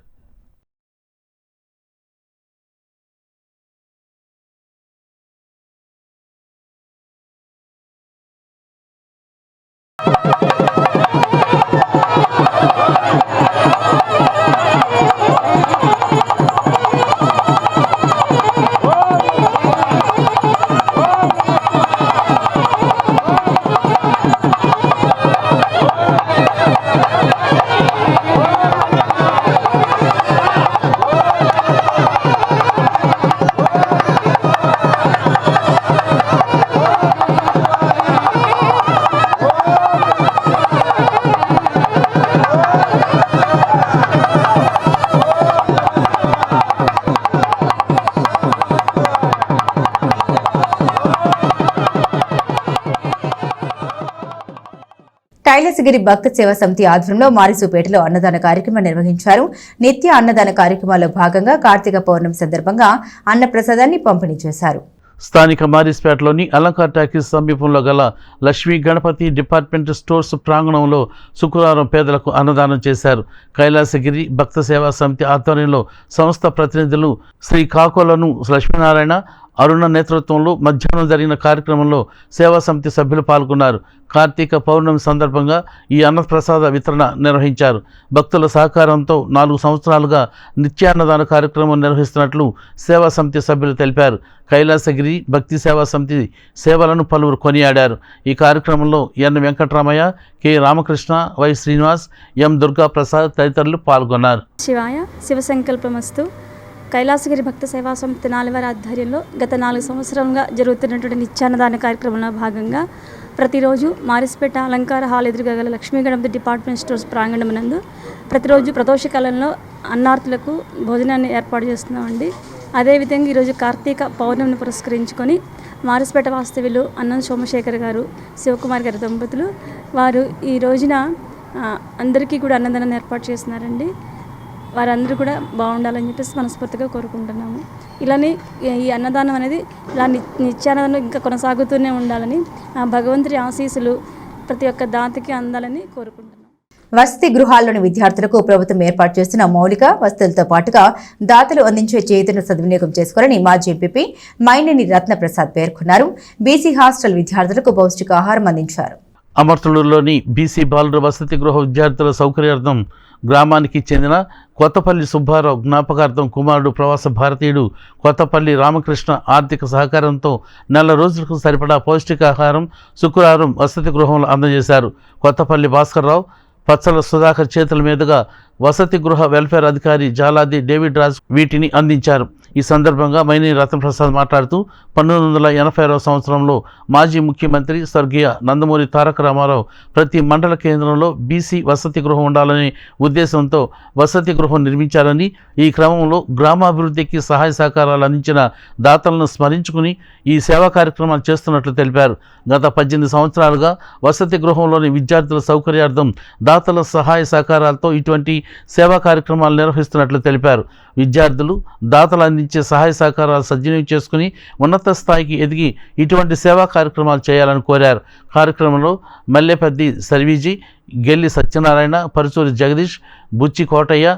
కైలాసగిరి భక్త సేవా సమితి ఆధ్వర్యంలో మారిసుపేటలో అన్నదాన కార్యక్రమం నిర్వహించారు. నిత్య అన్నదాన కార్యక్రమాల్లో భాగంగా కార్తీక పౌర్ణమి సందర్భంగా అన్నప్రసాదాన్ని పంపిణీ చేశారు. స్థానిక మారిస్పేటలోని అలంకార్ టాకీస్ సమీపంలో గల లక్ష్మీ గణపతి డిపార్ట్మెంట్ స్టోర్స్ ప్రాంగణంలో శుక్రవారం పేదలకు అన్నదానం చేశారు. కైలాసగిరి భక్త సేవా సమితి ఆధ్వర్యంలో సంస్థ ప్రతినిధులు శ్రీ కాకోలను లక్ష్మీనారాయణ, అరుణ నేతృత్వంలో మధ్యాహ్నం జరిగిన కార్యక్రమంలో సేవా సమితి సభ్యులు పాల్గొన్నారు. కార్తీక పౌర్ణమి సందర్భంగా ఈ అన్నప్రసాద వితరణ నిర్వహించారు. భక్తుల సహకారంతో 4 సంవత్సరాలుగా నిత్యాన్నదాన కార్యక్రమం నిర్వహిస్తున్నట్లు సేవా సమితి సభ్యులు తెలిపారు. కైలాసగిరి భక్తి సేవా సమితి సేవలను పలువురు కొనియాడారు. ఈ కార్యక్రమంలో ఎన్ వెంకటరామయ్య, కె రామకృష్ణ, వై శ్రీనివాస్, ఎం దుర్గా ప్రసాద్ తదితరులు పాల్గొన్నారు. శివాయ శివ సంకల్పమస్తు. కైలాసగిరి భక్త సేవా సమితి 4వ ఆధ్వర్యంలో గత 4 సంవత్సరంగా జరుగుతున్నటువంటి నిత్యాన్నదాన కార్యక్రమంలో భాగంగా ప్రతిరోజు మారిస్పేట అలంకార హాల్ ఎదురుగా గల లక్ష్మీ గణపతి డిపార్ట్మెంట్ స్టోర్స్ ప్రాంగణమునందు ప్రతిరోజు ప్రదోషకాలంలో అన్నార్థులకు భోజనాన్ని ఏర్పాటు చేస్తున్నామండి. అదేవిధంగా ఈరోజు కార్తీక పౌర్ణమిని పురస్కరించుకొని మారిస్పేట వాస్తవ్యులు అన్నం సోమశేఖర్ గారు, శివకుమార్ గారి దంపతులు వారు ఈ రోజున అందరికీ కూడా అన్నదానం ఏర్పాటు చేస్తున్నారండి. వారందరూ కూడా బాగుండాలని చెప్పేసి మనస్ఫూర్తిగా కోరుకుంటున్నాము. ఇలానే ఈ అన్నదానం అనేది ఇలా నిత్యాన్నదానం ఇంకా కొనసాగుతూనే ఉండాలని, భగవంతుడి ఆశీస్సులు ప్రతి ఒక్క దాతకి అందాలని కోరుకుంటున్నాం. వసతి గృహాల్లోని విద్యార్థులకు ప్రభుత్వం ఏర్పాటు చేస్తున్న మౌలిక వసతులతో పాటుగా దాతలు అందించే చేతులను సద్వినియోగం చేసుకోవాలని మాజీ ఎంపీ మైనేని రత్నప్రసాద్ పేర్కొన్నారు. బీసీ హాస్టల్ విద్యార్థులకు పౌష్టికాహారం అందించారు. అమర్తలూరులోని బీసీ బాలుర వసతి గృహ విద్యార్థుల సౌకర్యార్థం గ్రామానికి చెందిన కొత్తపల్లి సుబ్బారావు జ్ఞాపకార్థం కుమారుడు ప్రవాస భారతీయుడు కొత్తపల్లి రామకృష్ణ ఆర్థిక సహకారంతో 4 రోజులకు సరిపడా పౌష్టికాహారం శుక్రవారం వసతి గృహంలో అందజేశారు. కొత్తపల్లి భాస్కర్రావు, పచ్చల సుధాకర్ చేతుల మీదుగా వసతి గృహ వెల్ఫేర్ అధికారి జాలాది డేవిడ్ రాజ్ వీటిని అందించారు. ఈ సందర్భంగా మైనేని రత్నప్రసాద్ మాట్లాడుతూ 1980వ సంవత్సరంలో మాజీ ముఖ్యమంత్రి స్వర్గీయ నందమూరి తారక రామారావు ప్రతి మండల కేంద్రంలో బీసీ వసతి గృహం ఉండాలనే ఉద్దేశంతో వసతి గృహం నిర్మించారని, ఈ క్రమంలో గ్రామాభివృద్ధికి సహాయ సహకారాలు అందించిన దాతలను స్మరించుకుని ఈ సేవా కార్యక్రమాలు చేస్తున్నట్లు తెలిపారు. గత 18 సంవత్సరాలుగా వసతి గృహంలోని విద్యార్థుల సౌకర్యార్థం దాతల సహాయ సహకారాలతో ఇటువంటి సేవా కార్యక్రమాలు నిర్వహిస్తున్నట్లు తెలిపారు. విద్యార్థులు దాతలు అందించే సహాయ సహకారాలు సద్వినియోగం చేసుకుని ఉన్నత స్థాయికి ఎదిగి ఇటువంటి సేవా కార్యక్రమాలు చేయాలని కోరారు. కార్యక్రమంలో మల్లెపద్ది సర్వీజీ, గెల్లి సత్యనారాయణ, పరుచూరి జగదీష్, బుచ్చి కోటయ్య,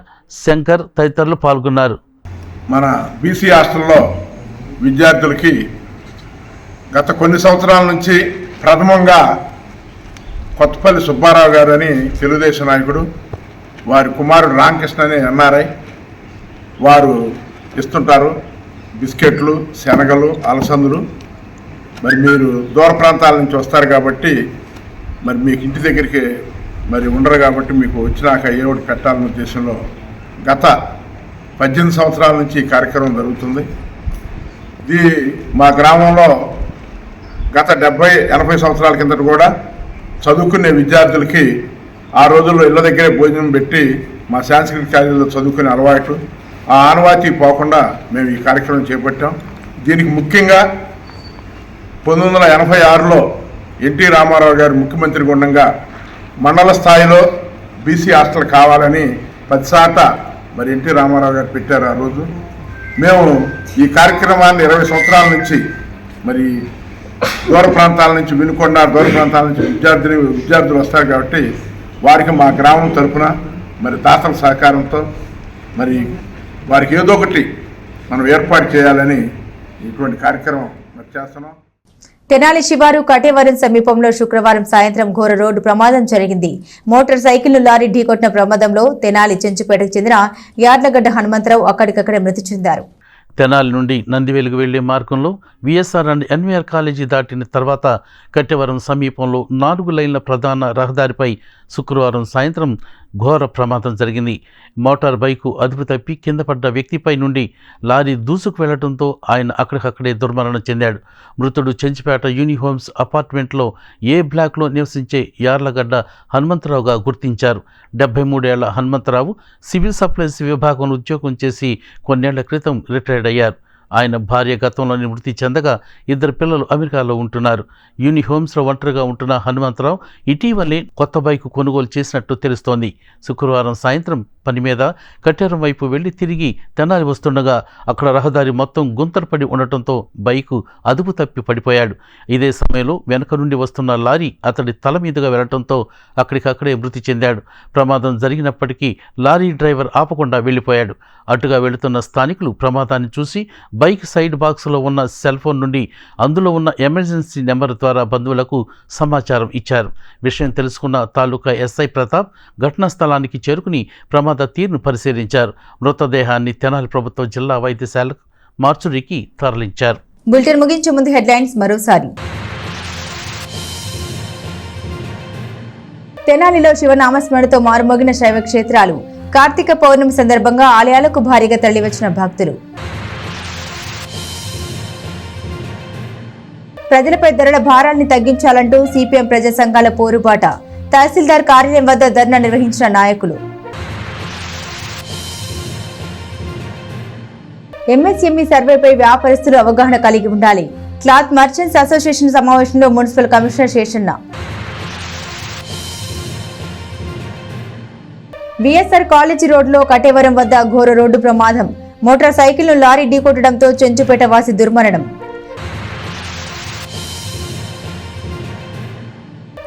శంకర్ తదితరులు పాల్గొన్నారు. మన బీసీ హాస్టల్లో విద్యార్థులకి గత కొన్ని సంవత్సరాల నుంచి ప్రథమంగా కొత్తపల్లి సుబ్బారావు గారు అని తెలుగుదేశం నాయకుడు, వారి కుమారుడు రామకృష్ణ అని ఎన్ఆర్ఐ వారు ఇస్తుంటారు. బిస్కెట్లు, శనగలు, అలసందులు. మరి మీరు దూర ప్రాంతాల నుంచి వస్తారు కాబట్టి మరి మీకు ఇంటి దగ్గరికి మరి ఉండరు కాబట్టి మీకు వచ్చినాక ఏ ఒకటి పెట్టాలనే ఉద్దేశంలో గత 18 సంవత్సరాల నుంచి ఈ కార్యక్రమం జరుగుతుంది. ఇది మా గ్రామంలో గత 70-80 సంవత్సరాల కిందట కూడా చదువుకునే విద్యార్థులకి ఆ రోజుల్లో ఇళ్ళ దగ్గరే భోజనం పెట్టి మా సాంస్కృతిక కాలేజీలో చదువుకునే అలవాటు, ఆ ఆనవాయితీ పోకుండా మేము ఈ కార్యక్రమం చేపట్టాం. దీనికి ముఖ్యంగా 1986లో ఎన్టీ రామారావు గారు ముఖ్యమంత్రిగా ఉండగా మండల స్థాయిలో బీసీ హాస్టల్ కావాలని 10 శాత మరి ఎన్టీ రామారావు గారు పెట్టారు. ఆ రోజు మేము ఈ కార్యక్రమాన్ని 20 సంవత్సరాల నుంచి మరి దూర ప్రాంతాల నుంచి వినుకొండ, దూర ప్రాంతాల నుంచి విద్యార్థులు వస్తారు కాబట్టి వారికి మా గ్రామం తరఫున మరి దాతల సహకారంతో మరి వారికి ఏదో ఒకటి మనం ఏర్పాటు చేయాలని ఇటువంటి కార్యక్రమం మరి చేస్తున్నాం. తెనాలి శివారు కటేవరం సమీపంలో శుక్రవారం సాయంత్రం ఘోర రోడ్డు ప్రమాదం జరిగింది. మోటార్ సైకిల్ను లారీ ఢీకొట్టిన ప్రమాదంలో తెనాలి చెంచుపేటకు చెందిన యార్లగడ్డ హనుమంతరావు అక్కడికక్కడే మృతి చెందారు. తెనాలి నుండి నందివేలుకు వెళ్లే మార్గంలో విఎస్ఆర్ అండ్ ఎన్వీఆర్ కాలేజీ దాటిన తర్వాత కట్టెవరం సమీపంలో 4 లైన్ల ప్రధాన రహదారిపై శుక్రవారం సాయంత్రం ఘోర ప్రమాదం జరిగింది. మోటార్ బైకు అదుపు తప్పి కింద పడ్డ వ్యక్తిపై నుండి లారీ దూసుకు వెళ్లడంతో ఆయన అక్కడికక్కడే దుర్మరణం చెందాడు. మృతుడు చెంచుపేట యూనిహోమ్స్ అపార్ట్మెంట్లో ఏ బ్లాక్లో నివసించే యార్లగడ్డ హనుమంతరావుగా గుర్తించారు. 73 ఏళ్ల హనుమంతరావు సివిల్ సప్లైస్ విభాగంలో ఉద్యోగం చేసి కొన్నేళ్ల క్రితం రిటైర్డ్ అయ్యారు. ఆయన భార్య గతంలోని మృతి చెందగా 2 పిల్లలు అమెరికాలో ఉంటున్నారు. యూనిహోమ్స్లో ఒంటరిగా ఉంటున్న హనుమంతరావు ఇటీవలే కొత్త బైకు కొనుగోలు చేసినట్టు తెలుస్తోంది. శుక్రవారం సాయంత్రం పని మీద కట్టేరం వైపు వెళ్లి తిరిగి తెనాలి వస్తుండగా అక్కడ రహదారి మొత్తం గుంతలు పడి ఉండటంతో బైకు అదుపు తప్పి పడిపోయాడు. ఇదే సమయంలో వెనక నుండి వస్తున్న లారీ అతడి తల మీదుగా వెళ్లటంతో అక్కడికక్కడే మృతి చెందాడు. ప్రమాదం జరిగినప్పటికీ లారీ డ్రైవర్ ఆపకుండా వెళ్లిపోయాడు. అటుగా వెళుతున్న స్థానికులు ప్రమాదాన్ని చూసి బైక్ సైడ్ బాక్స్లో ఉన్న సెల్ ఫోన్ నుండి అందులో ఉన్న ఎమర్జెన్సీ నెంబర్ ద్వారా బంధువులకు సమాచారం ఇచ్చారు. విషయం తెలుసుకున్న తాలూకా ఎస్ఐ ప్రతాప్ ఘటనా స్థలానికి చేరుకుని ప్రమాద తీరును పరిశీలించారు. మృతదేహాన్ని తెనాలి ప్రభుత్వ జిల్లా వైద్యశాలకు మార్చురీకి తరలించారు. బులెటిన్ ముగించే ముందు హెడ్లైన్స్ మరోసారి. తెనాలిలో శివనామస్మరణతో మారుమోగిన శైవ క్షేత్రాలు. కార్తీక పౌర్ణమి సందర్భంగా ఆలయాలకు భారీగా తరలివచ్చిన భక్తులు. ప్రజలపై ధరల భారాన్ని తగ్గించాలంటూ సిపిఎం ప్రజా సంఘాల పోరుబాట. తహసీల్దార్ కార్యాలయం వద్ద ధర్నా నిర్వహించిన నాయకులు. ఎంఎస్ఎంఈ సర్వేపై వ్యాపారస్తులు అవగాహన కలిగి ఉండాలి. క్లాత్ మర్చెంట్స్ అసోసియేషన్ సమావేశంలో municipal commissioner Seshanna. VSR college రోడ్లో కటేవరం వద్ద ఘోర రోడ్డు ప్రమాదం. మోటార్ సైకిల్ను లారీ ఢీకొట్టడంతో చెంచుపేట వాసి దుర్మరణం.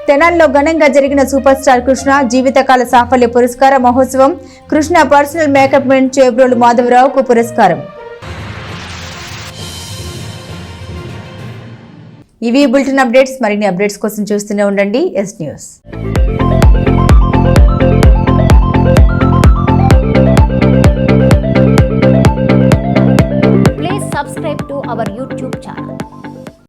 తెనాలిలో ఘనంగా జరిగిన సూపర్ స్టార్ కృష్ణ జీవితకాల సాఫల్య పురస్కార మహోత్సవం. Krishna personal makeup men Chebrolu మాధవరావుకు పురస్కారం. ఇవి బులెటిన్ అప్డేట్స్. మరిన్ని అప్డేట్స్ కోసం చూస్తూనే ఉండండి ఎస్ న్యూస్.